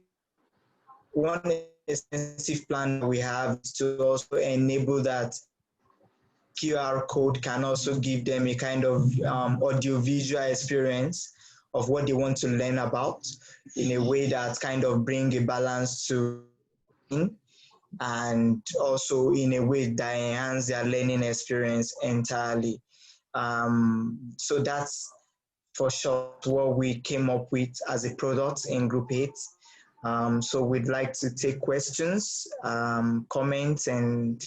One extensive plan we have is to also enable that QR code can also give them a kind of audiovisual experience of what they want to learn about in a way that kind of bring a balance to and also in a way that enhance their learning experience entirely. So that's for sure what we came up with as a product in Group 8. So we'd like to take questions, comments, and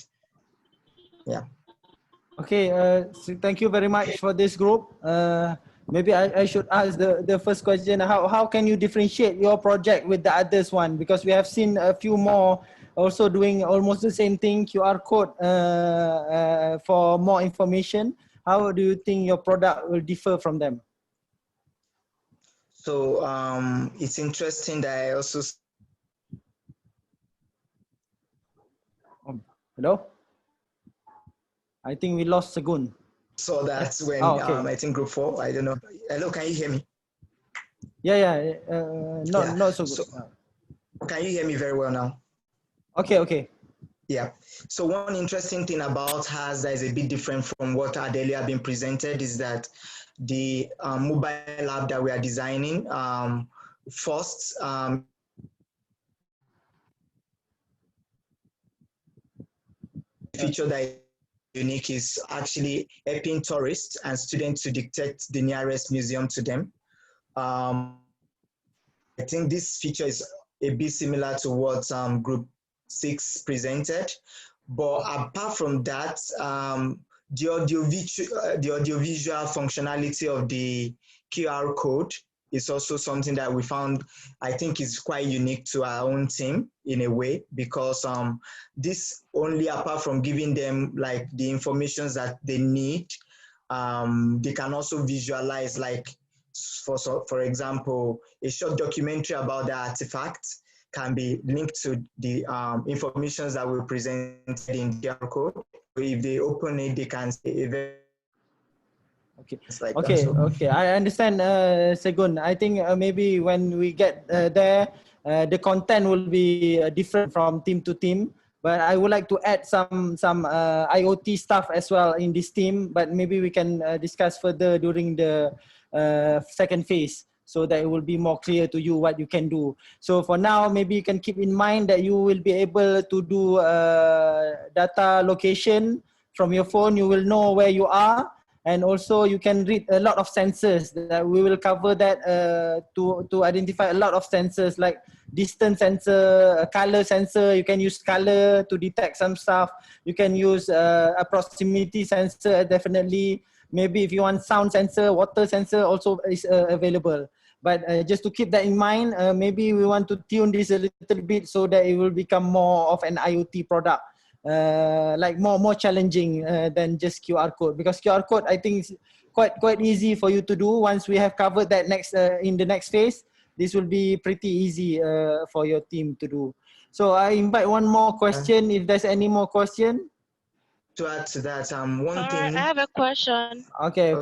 yeah. Okay, so thank you very much for this group. Maybe I should ask the first question. How can you differentiate your project with the others one? Because we have seen a few more also doing almost the same thing, QR code for more information. How do you think your product will differ from them? So it's interesting that I also... Hello? I think we lost Segun. So that's when I think Group 4, I don't know. Hello, can you hear me? Yeah. Not so good. So, can you hear me very well now? Okay. Yeah. So one interesting thing about HAS that is a bit different from what had earlier been presented is that the mobile app that we are designing first feature that is unique is actually helping tourists and students to detect the nearest museum to them. I think this feature is a bit similar to what Group 6 presented, but apart from that, the audiovisual functionality of the QR code is also something that we found, I think, is quite unique to our own team in a way, because this only, apart from giving them like the information that they need, they can also visualize, like for example, a short documentary about the artifact can be linked to the information that we presented in QR code. If they open it, they can see a very Okay. I understand, Segun. I think maybe when we get there, the content will be different from team to team. But I would like to add some IoT stuff as well in this team. But maybe we can discuss further during the second phase. so that it will be more clear to you what you can do. So for now, maybe you can keep in mind that you will be able to do data location from your phone. You will know where you are, and also you can read a lot of sensors. That we will cover that to identify a lot of sensors like distance sensor, color sensor. You can use color to detect some stuff. You can use a proximity sensor, definitely. Maybe if you want sound sensor, water sensor also is available. But just to keep that in mind, maybe we want to tune this a little bit so that it will become more of an IoT product, like more challenging than just QR code. Because QR code, I think, is quite easy for you to do. Once we have covered that next in the next phase, this will be pretty easy for your team to do. So I invite one more question. If there's any more question. To add to that, one All thing. right, I have a question. Okay.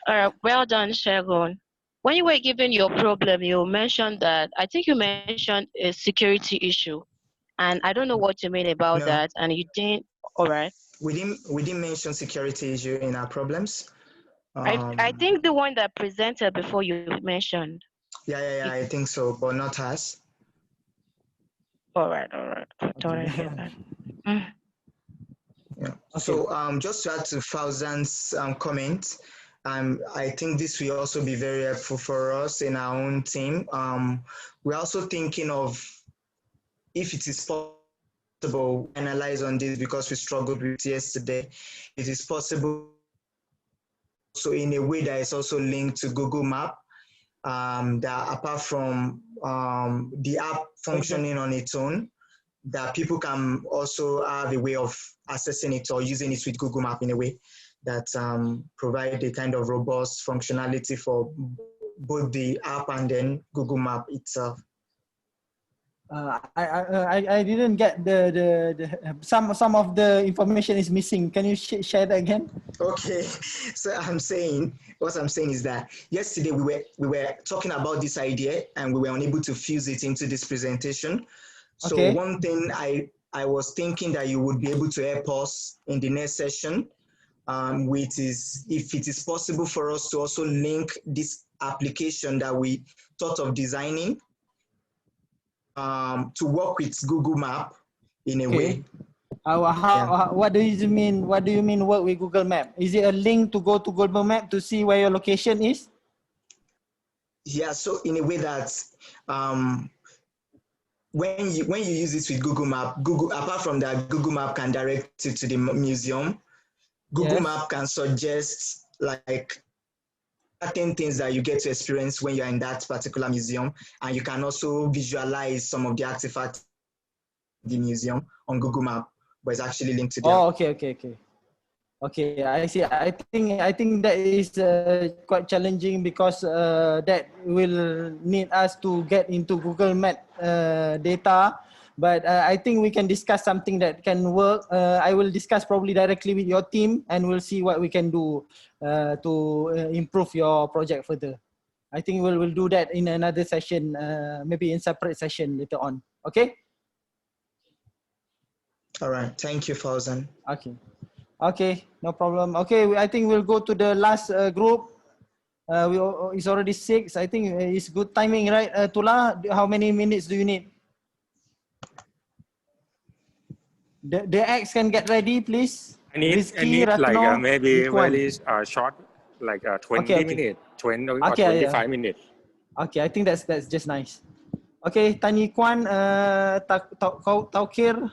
All right, well done, Shagun. When you were given your problem, you mentioned that, I think you mentioned a security issue. And I don't know what you mean about No. that. And you didn't, all right. We didn't mention security issue in our problems. I think the one that presented before you mentioned. Yeah, I think so, but not us. All right. Thought I hear that. Yeah. So just to add to Fauzan's comment, I think this will also be very helpful for us in our own team. We're also thinking of if it is possible, analyze on this because we struggled with yesterday. It is possible, so in a way that is also linked to Google Map, that apart from the app functioning on its own, that people can also have a way of accessing it or using it with Google Map in a way that provide a kind of robust functionality for both the app and then Google Map itself. I didn't get the some of the information is missing. Can you share that again? Okay, so what I'm saying is that yesterday we were talking about this idea and we were unable to fuse it into this presentation. So Okay. one thing I was thinking that you would be able to help us in the next session, which is if it is possible for us to also link this application that we thought of designing to work with Google Map in a way. What do you mean? What do you mean work with Google Map? Is it a link to go to Google Map to see where your location is? Yeah, so in a way that when you use it with Google Map, apart from that, Google Map can direct you to the museum. Google Map can suggest like certain things that you get to experience when you're in that particular museum, and you can also visualize some of the artifacts in the museum on Google Map, but it's actually linked to the app. Okay, I see. I think that is quite challenging because that will need us to get into Google Map data. But I think we can discuss something that can work. I will discuss probably directly with your team, and we'll see what we can do to improve your project further. I think we'll do that in another session, maybe in separate session later on. Okay. All right. Thank you, Fauzan. Okay, no problem. Okay, I think we'll go to the last group. It's already 6. I think it's good timing, right, Tula? How many minutes do you need? The X can get ready, please. I need Ratno, like maybe Nikuan. very short, like 20 Okay. minutes, 20 or Okay, 25 minutes. Okay, I think that's just nice. Okay, Tani Kwan, Taukir,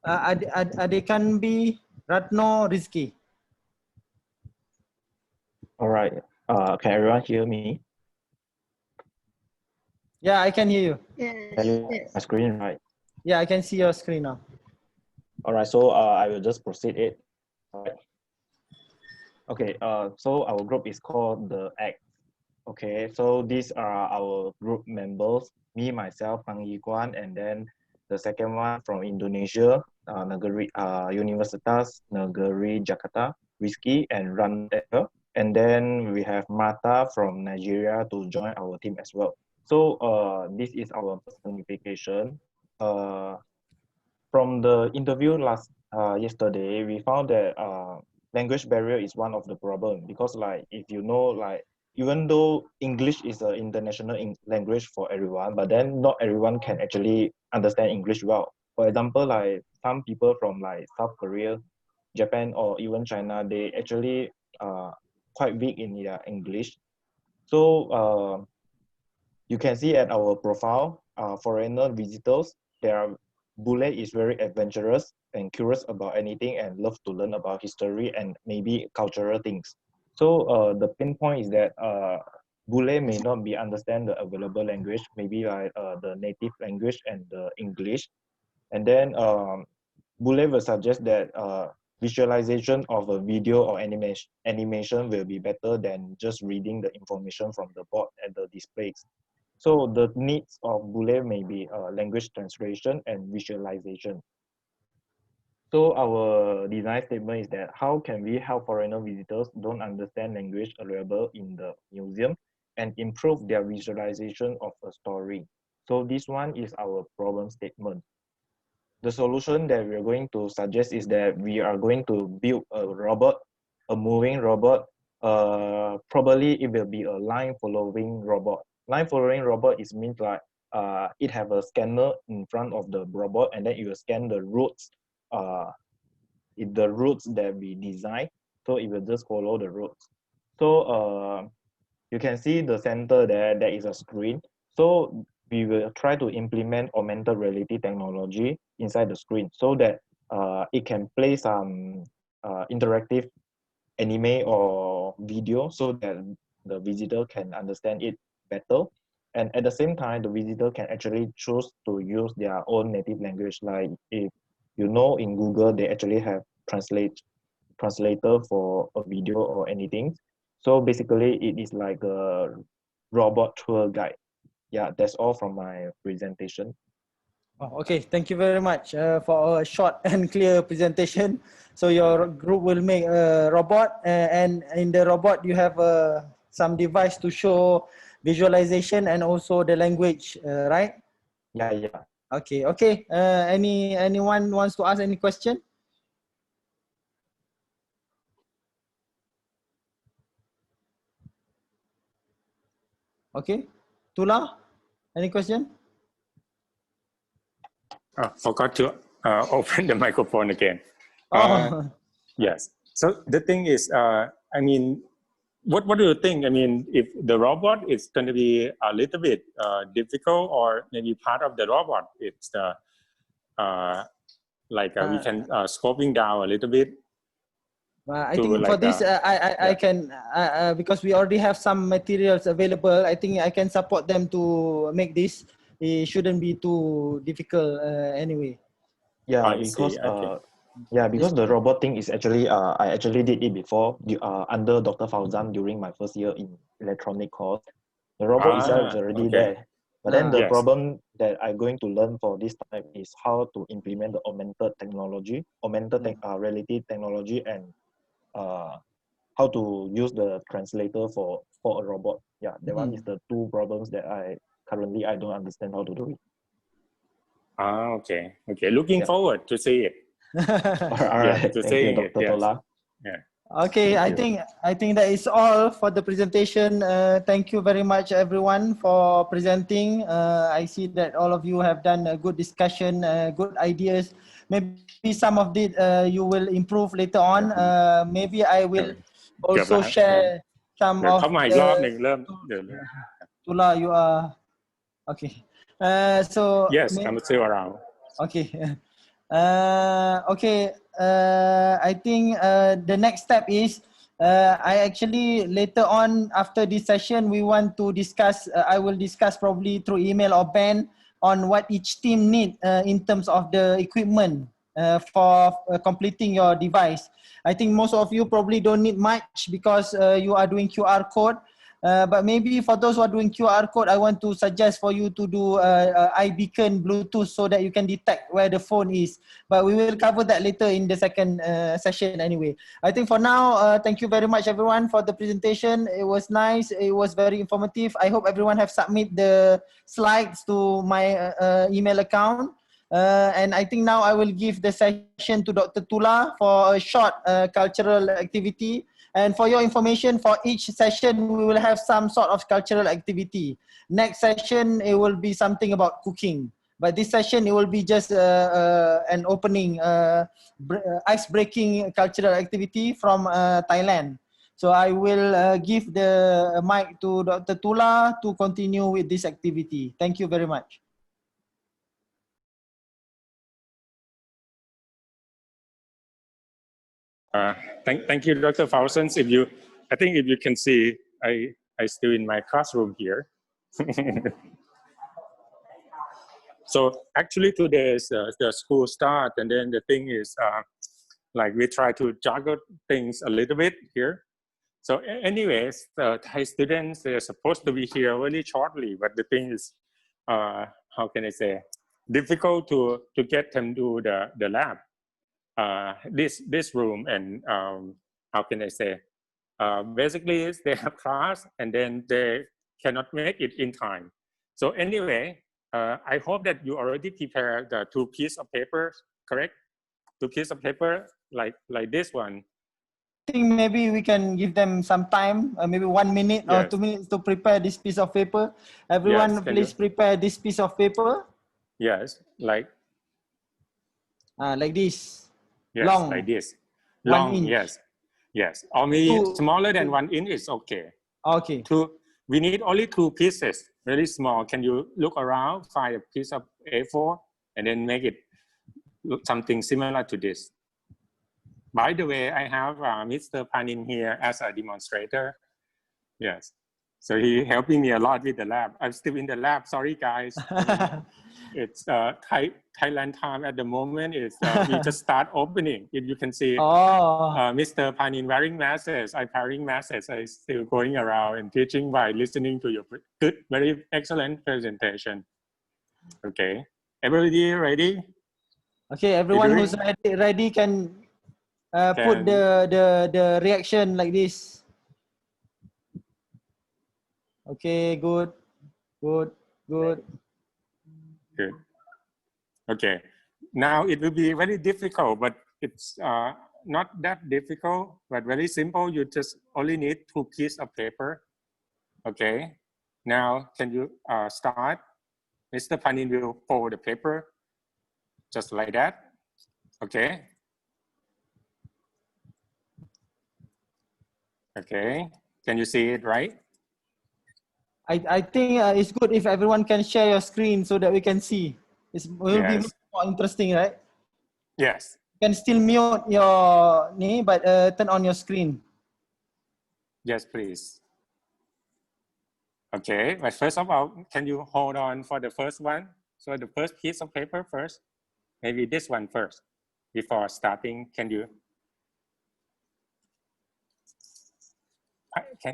Adekanbi, Ratno, Rizki. All right. Can everyone hear me? Yeah, I can hear you. Can you see my screen, right? Yeah, I can see your screen now. All right. So I will just proceed it. All right. Okay. So our group is called the ACT. Okay. So these are our group members. Me, myself, Pang Yiguan, and then the second one from Indonesia, Negeri Universitas Negeri Jakarta, Rizky, and Randeka. And then we have Martha from Nigeria to join our team as well. So this is our personification. From the interview yesterday, we found that language barrier is one of the problem because like if you know like even though English is an international language for everyone, but then not everyone can actually understand English well. For example, like some people from like South Korea, Japan, or even China, they actually quite weak in their English. So you can see at our profile, foreigner visitors, Bule is very adventurous and curious about anything and love to learn about history and maybe cultural things. So the pain point is that Bule may not be understand the available language, maybe like the native language and the English. And then Bule will suggest that visualization of a video or animation will be better than just reading the information from the board at the displays. So the needs of Bule may be language translation and visualization. So our design statement is that how can we help foreigner visitors don't understand language available in the museum and improve their visualization of a story. So this one is our problem statement. The solution that we're going to suggest is that we are going to build a robot, a moving robot. Probably it will be a line following robot. Line following robot is means like it have a scanner in front of the robot, and then it will scan the routes, the routes that we design. So it will just follow the routes. So you can see the center there is a screen. So we will try to implement augmented reality technology inside the screen so that it can play some interactive anime or video so that the visitor can understand it better. And at the same time, the visitor can actually choose to use their own native language. Like if you know in Google, they actually have translator for a video or anything. So basically it is like a robot tour guide. Yeah, that's all from my presentation. Oh, okay, thank you very much for a short and clear presentation. So your group will make a robot and in the robot you have some device to show visualization and also the language, right? Yeah. Okay. Anyone wants to ask any question? Okay, Tula, any question? Forgot to open the microphone again. Yes. So the thing is, I mean, what do you think? I mean, if the robot is going to be a little bit difficult, or maybe part of the robot, it's we can scoping down a little bit. I think for this, I can, because we already have some materials available, I think I can support them to make this. It shouldn't be too difficult anyway. Yeah, because the robot thing is actually, I actually did it before under Dr. Fauzan during my first year in electronic course. The robot itself is already there. But then the problem that I'm going to learn for this time is how to implement the augmented technology, reality technology, and how to use the translator for a robot. Yeah, that one is the two problems that I don't understand how to do it. Okay. Looking forward to see it. All right. To Thank see you, Dr. it. Tola. Yeah. Okay, I think that is all for the presentation. Thank you very much, everyone, for presenting. I see that all of you have done a good discussion, good ideas. Maybe some of it you will improve later on. Maybe I will also share some of Tula, you are okay. So yes, I'm still around. Okay. I think the next step is I actually later on after this session we want to discuss. I will discuss probably through email or Ben on what each team need in terms of the equipment for completing your device. I think most of you probably don't need much because you are doing QR code. But maybe for those who are doing QR code, I want to suggest for you to do iBeacon Bluetooth so that you can detect where the phone is. But we will cover that later in the second session anyway. I think for now, thank you very much everyone for the presentation. It was nice. It was very informative. I hope everyone have submit the slides to my email account. And I think now I will give the session to Dr. Tula for a short cultural activity. And for your information, for each session, we will have some sort of cultural activity. Next session, it will be something about cooking. But this session, it will be just an opening, ice-breaking cultural activity from Thailand. So I will give the mic to Dr. Tula to continue with this activity. Thank you very much. Thank you, Dr. Fausens. I think if you can see, I still in my classroom here. So actually today is the school start, and then the thing is like we try to juggle things a little bit here. So anyways, the Thai students, they're supposed to be here really shortly, but the thing is, how can I say, difficult to get them to the lab. This room, and how can I say, basically they have class and then they cannot make it in time. So anyway, I hope that you already prepared the 2 pieces of paper, correct? 2 pieces of paper like this one. I think maybe we can give them some time, maybe 1 minute or 2 minutes to prepare this piece of paper. Everyone, Yes, please prepare this piece of paper. Yes, like this. Yes, long, like this. 1 Long, inch. yes. Or maybe smaller than 1 inch is okay. Okay. We need only 2 pieces, very small. Can you look around, find a piece of A4, and then make it look something similar to this? By the way, I have Mr. Panin here as a demonstrator. Yes. So he helping me a lot with the lab. I'm still in the lab. Sorry, guys. It's Thailand time at the moment. It's we just start opening. If you can see, Mr. Panin wearing masks. I'm wearing masks. I'm still going around and teaching by listening to your good, very excellent presentation. Okay, everybody ready? Okay, everyone who's ready can put the reaction like this. Okay, good. Good. Okay. Now it will be very difficult, but it's not that difficult, but very simple. You just only need 2 pieces of paper. Okay. Now, can you start? Mr. Panin will fold the paper just like that. Okay. Okay. Can you see it, right? I think it's good if everyone can share your screen so that we can see. It will be much more interesting, right? Yes. You can still mute your name, but turn on your screen. Yes, please. Okay, but first of all, can you hold on for the first one? So the first piece of paper first, maybe this one first, before starting. Can you?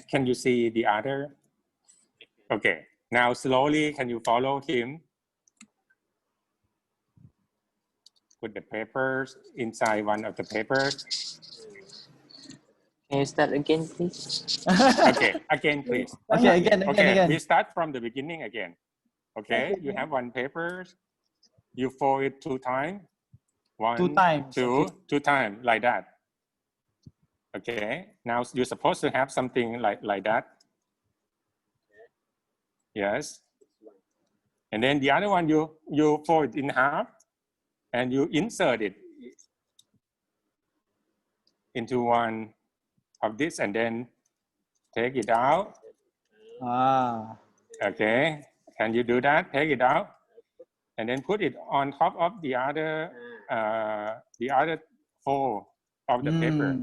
Can you see the other? Okay, now slowly, can you follow him? Put the papers inside one of the papers. Can you start again, please? Okay, again, please. Okay, again. We start from the beginning again. Okay, you have 1 paper. You fold it 2 times. 1, 2 times. 2, okay. 2 times, like that. Okay, now you're supposed to have something like that. Yes. And then the other one, you fold it in half and you insert it into one of this and then take it out. Okay, can you do that? Take it out and then put it on top of the other fold of the paper.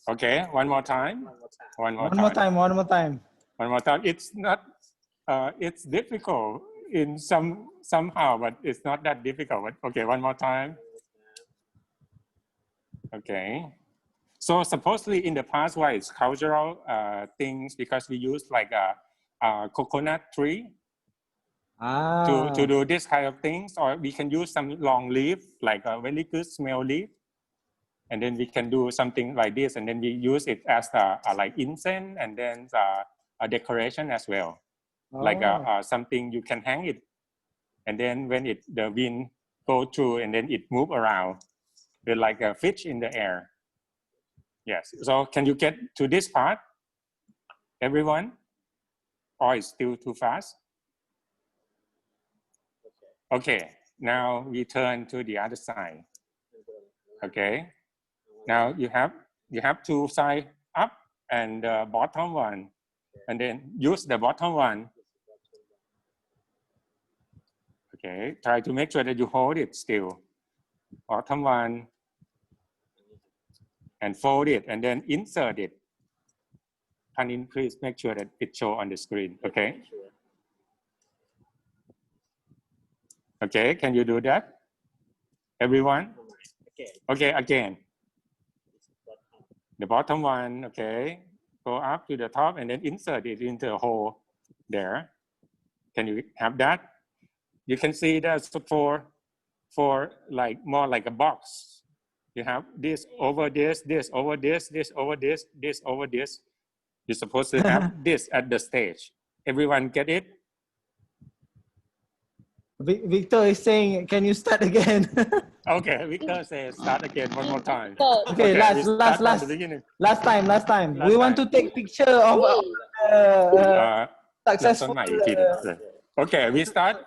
Okay, one more time. One more time. It's not. It's difficult in somehow, but it's not that difficult. Okay, one more time. Okay. So supposedly in the past, why it's cultural things, because we use like a coconut tree to do this kind of things, or we can use some long leaf, like a very good smell leaf. And then we can do something like this, and then we use it as like incense, and then a decoration as well, like something you can hang it, and then when the wind go through, and then it move around, they're like a fish in the air. Yes. So can you get to this part, everyone? Or is still too fast? Okay. Now we turn to the other side. Okay. Now you have two sides up and the bottom one, and then use the bottom one. Okay. Try to make sure that you hold it still. Bottom one, and fold it, and then insert it. Panin, please make sure that it shows on the screen. Okay. Okay. Can you do that, everyone? Okay. Again. The bottom one, okay, go up to the top and then insert it into the hole there. Can you have that? You can see that's for like more like a box. You have this over this, this over this, this over this, this over this. You're supposed to have this at the stage. Everyone get it? Victor is saying, can you start again? Okay, Victor says start again one more time. Okay, last time. We want to take picture of successful. Okay, we start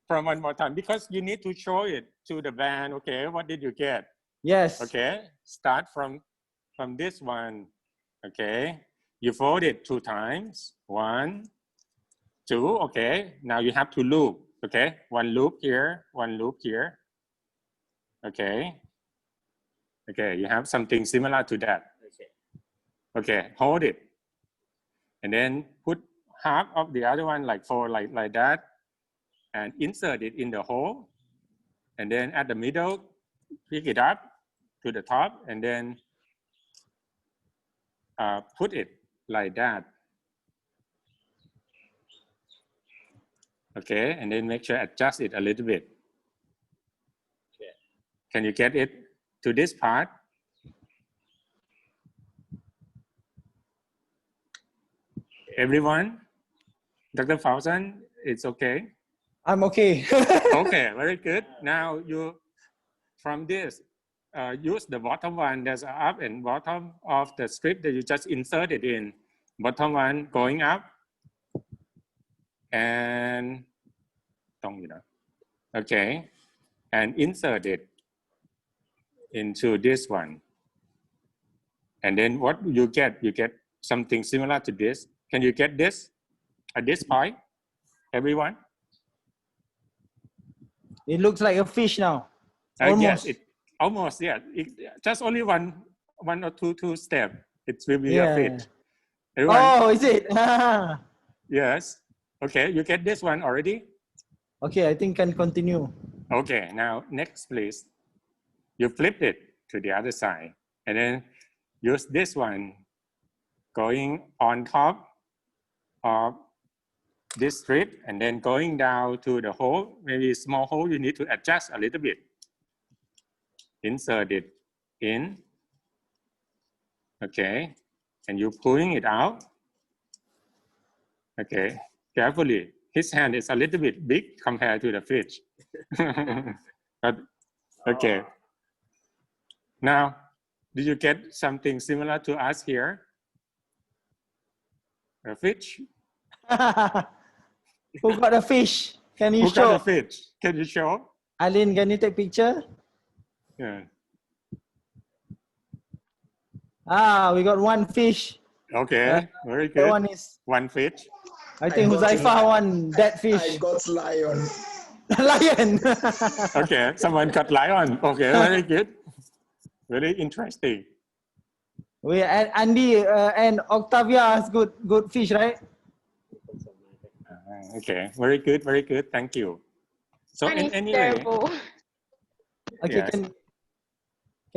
from one more time because you need to show it to the band. Okay, what did you get? Yes. Okay, start from this one. Okay, you fold it 2 times. 1, 2. Okay, now you have to loop. Okay, 1 loop here, 1 loop here. Okay. Okay, you have something similar to that. Okay, hold it. And then put half of the other one like that and insert it in the hole. And then at the middle, pick it up to the top and then put it like that. Okay, and then make sure adjust it a little bit. Can you get it to this part? Everyone? Dr. Fauzan, it's okay? I'm okay. Okay, very good. Now you, from this, use the bottom one that's up and bottom of the strip that you just inserted in. Bottom one going up and, okay, and insert it into this one. And then what you get something similar to this. Can you get this at this point, everyone? It looks like a fish now. Yes, almost, yeah. Just only one or two step. It will be a fish. Everyone? Oh, is it? Yes. Okay, you get this one already? Okay, I think can continue. Okay, now next, please. You flip it to the other side and then use this one going on top of this strip and then going down to the hole, maybe a small hole you need to adjust a little bit. Insert it in. Okay, and you're pulling it out. Okay, carefully. His hand is a little bit big compared to the fish. But, okay. Now, did you get something similar to us here? A fish? Who got a fish? Can you Who show? got a fish? Can you show? Aline, can you take picture? Yeah. Ah, we got one fish. Okay, very good. That one is one fish. I think Huzaifa won that fish. I got lion. Lion. Okay, someone got lion. Okay, very good. Very interesting. We Andy and Octavia has good fish, right? Okay, very good, very good. Thank you. So anyway, Okay,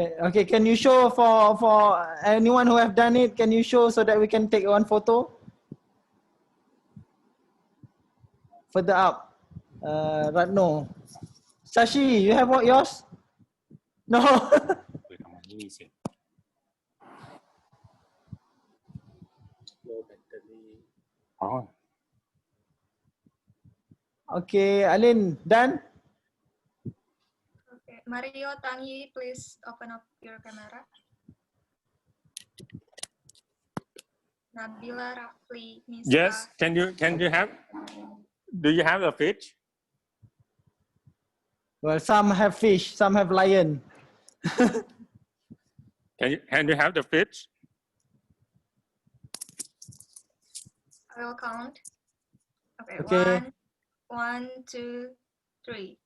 yes. can you show for anyone who have done it? Can you show so that we can take one photo? Further up, Ratno. Shashi, you have what yours? No. Oh. Okay, Alin, done? Okay, Mario, Tangi, please open up your camera. Nabila, Rafli, Misbah. Yes, do you have a fish? Well, some have fish, some have lion. Can you have the fish? I will count. Okay, Okay. one, two, three.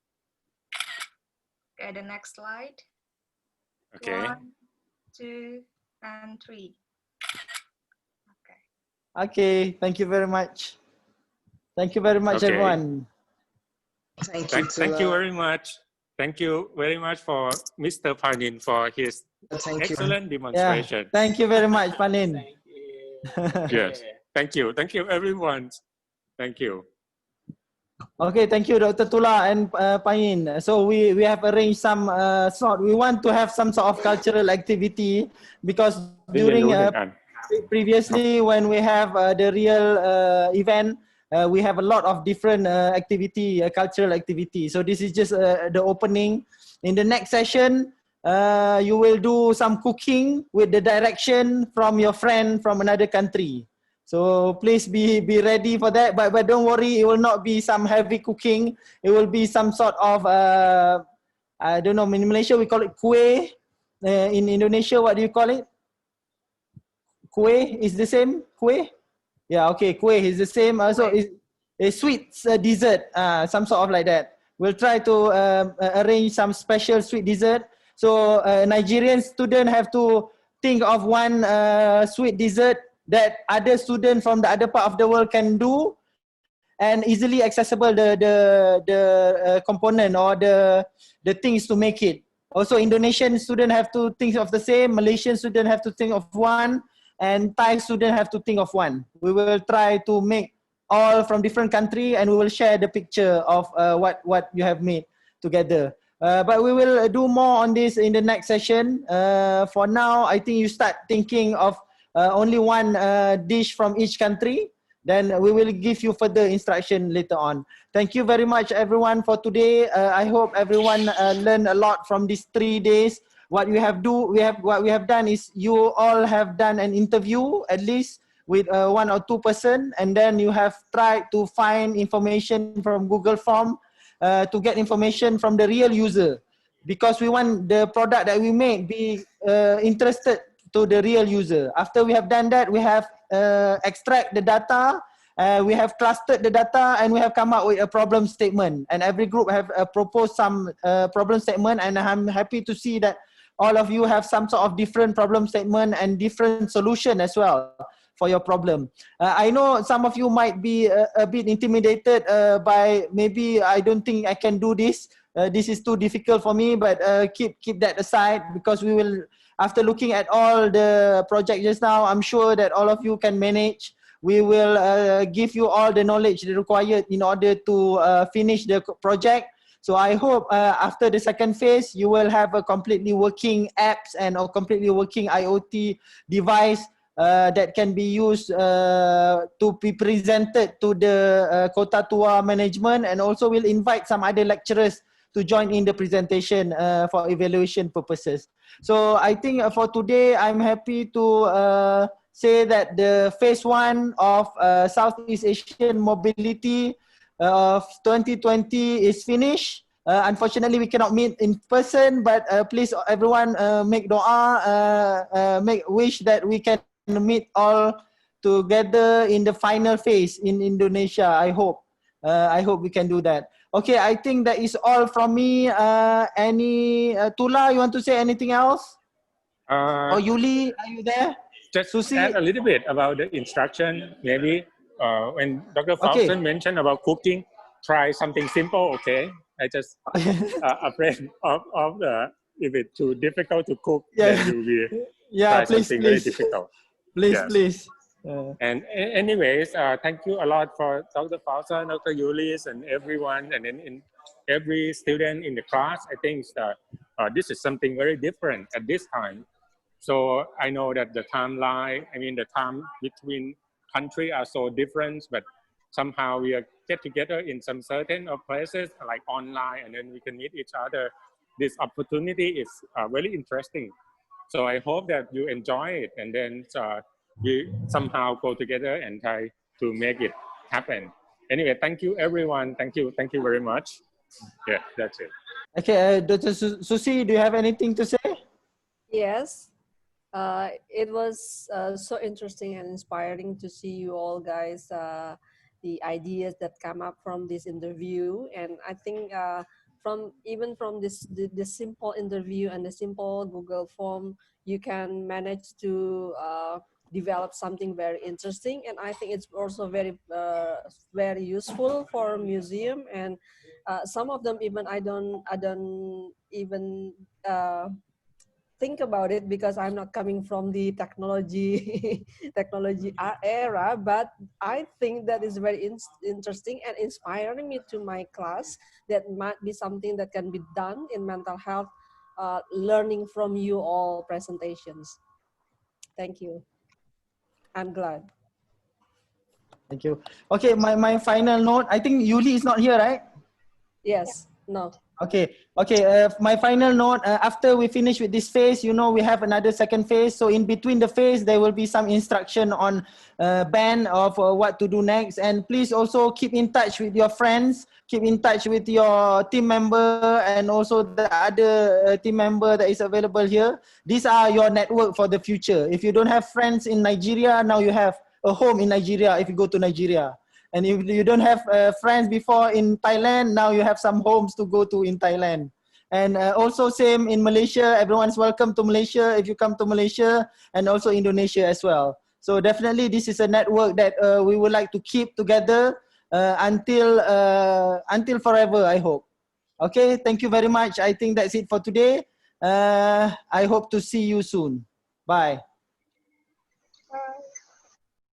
Okay, the next slide. Okay. 1, 2, and 3. Okay, thank you very much. Thank you very much, Okay. everyone. Thank you very much. Thank you very much for Mr. Panin for his excellent demonstration. Yeah, thank you very much, Panin. Yes, thank you. Thank you, everyone. Thank you. Okay, thank you, Dr. Tula and Panin. So we have arranged some we want to have some sort of cultural activity because during previously when we have the real event, we have a lot of different activity, cultural activity. So this is just the opening. In the next session, you will do some cooking with the direction from your friend from another country. So please be ready for that. But don't worry, it will not be some heavy cooking. It will be some sort of I don't know. In Malaysia we call it kuih. In Indonesia, what do you call it? Kuih is the same? Kuih? Yeah, okay, kuih is the same. Also, it's a sweet dessert, some sort of like that. We'll try to arrange some special sweet dessert. So Nigerian students have to think of one sweet dessert that other students from the other part of the world can do, and easily accessible the component or the things to make it. Also, Indonesian students have to think of the same. Malaysian students have to think of one. And Thai students have to think of one. We will try to make all from different country, and we will share the picture of what you have made together. But we will do more on this in the next session. For now, I think you start thinking of only one dish from each country. Then we will give you further instruction later on. Thank you very much, everyone, for today. I hope everyone learned a lot from these 3 days. What we have done is you all have done an interview at least with 1 or 2 person, and then you have tried to find information from Google Form to get information from the real user, because we want the product that we make be interested to the real user. After we have done that, we have extract the data, we have clustered the data, and we have come up with a problem statement. And every group have proposed some problem statement, and I'm happy to see that all of you have some sort of different problem statement and different solution as well for your problem. I know some of you might be a bit intimidated by maybe I don't think I can do this. This is too difficult for me, but keep that aside, because we will, after looking at all the projects just now, I'm sure that all of you can manage. We will give you all the knowledge required in order to finish the project. So I hope after the second phase, you will have a completely working apps and a completely working IoT device that can be used to be presented to the Kota Tua management, and also will invite some other lecturers to join in the presentation for evaluation purposes. So I think for today, I'm happy to say that the phase 1 of Southeast Asian Mobility of 2020 is finished. Unfortunately, we cannot meet in person, but please everyone make dua, make wish that we can meet all together in the final phase in Indonesia. I hope we can do that. Okay, I think that is all from me. Tula, you want to say anything else? Or Yuli, are you there? Just Susi? add a little bit about the instruction, maybe. When Dr. Faustin mentioned about cooking, try something simple, okay? I just afraid of if it's too difficult to cook, then you'll be try something very difficult. Please. And anyways, thank you a lot for Dr. Faustin, Dr. Yulis, and everyone, and then every student in the class. I think this is something very different at this time. So I know that the timeline, the time between countries are so different, but somehow we get together in some certain places like online, and then we can meet each other. This opportunity is very interesting. So I hope that you enjoy it, and then we somehow go together and try to make it happen. Anyway, thank you everyone. Thank you very much. Yeah, that's it. Okay, Dr. Susi, do you have anything to say? Yes, it was so interesting and inspiring to see you all guys, the ideas that come up from this interview. And I think from this the simple interview and the simple Google form, you can manage to develop something very interesting. And I think it's also very very useful for museum. And some of them even I don't even think about it, because I'm not coming from the technology era, but I think that is very interesting and inspiring me to my class. That might be something that can be done in mental health, learning from you all presentations. Thank you. I'm glad. Thank you. Okay, my final note, I think Yuli is not here, right? Yes, no. Okay, my final note, after we finish with this phase, you know, we have another second phase. So in between the phase, there will be some instruction on band of what to do next. And please also keep in touch with your friends, keep in touch with your team member and also the other team member that is available here. These are your network for the future. If you don't have friends in Nigeria, now you have a home in Nigeria if you go to Nigeria. And if you don't have friends before in Thailand, now you have some homes to go to in Thailand. And also same in Malaysia, everyone's welcome to Malaysia if you come to Malaysia, and also Indonesia as well. So definitely this is a network that we would like to keep together until forever, I hope. Okay, thank you very much. I think that's it for today. I hope to see you soon. Bye.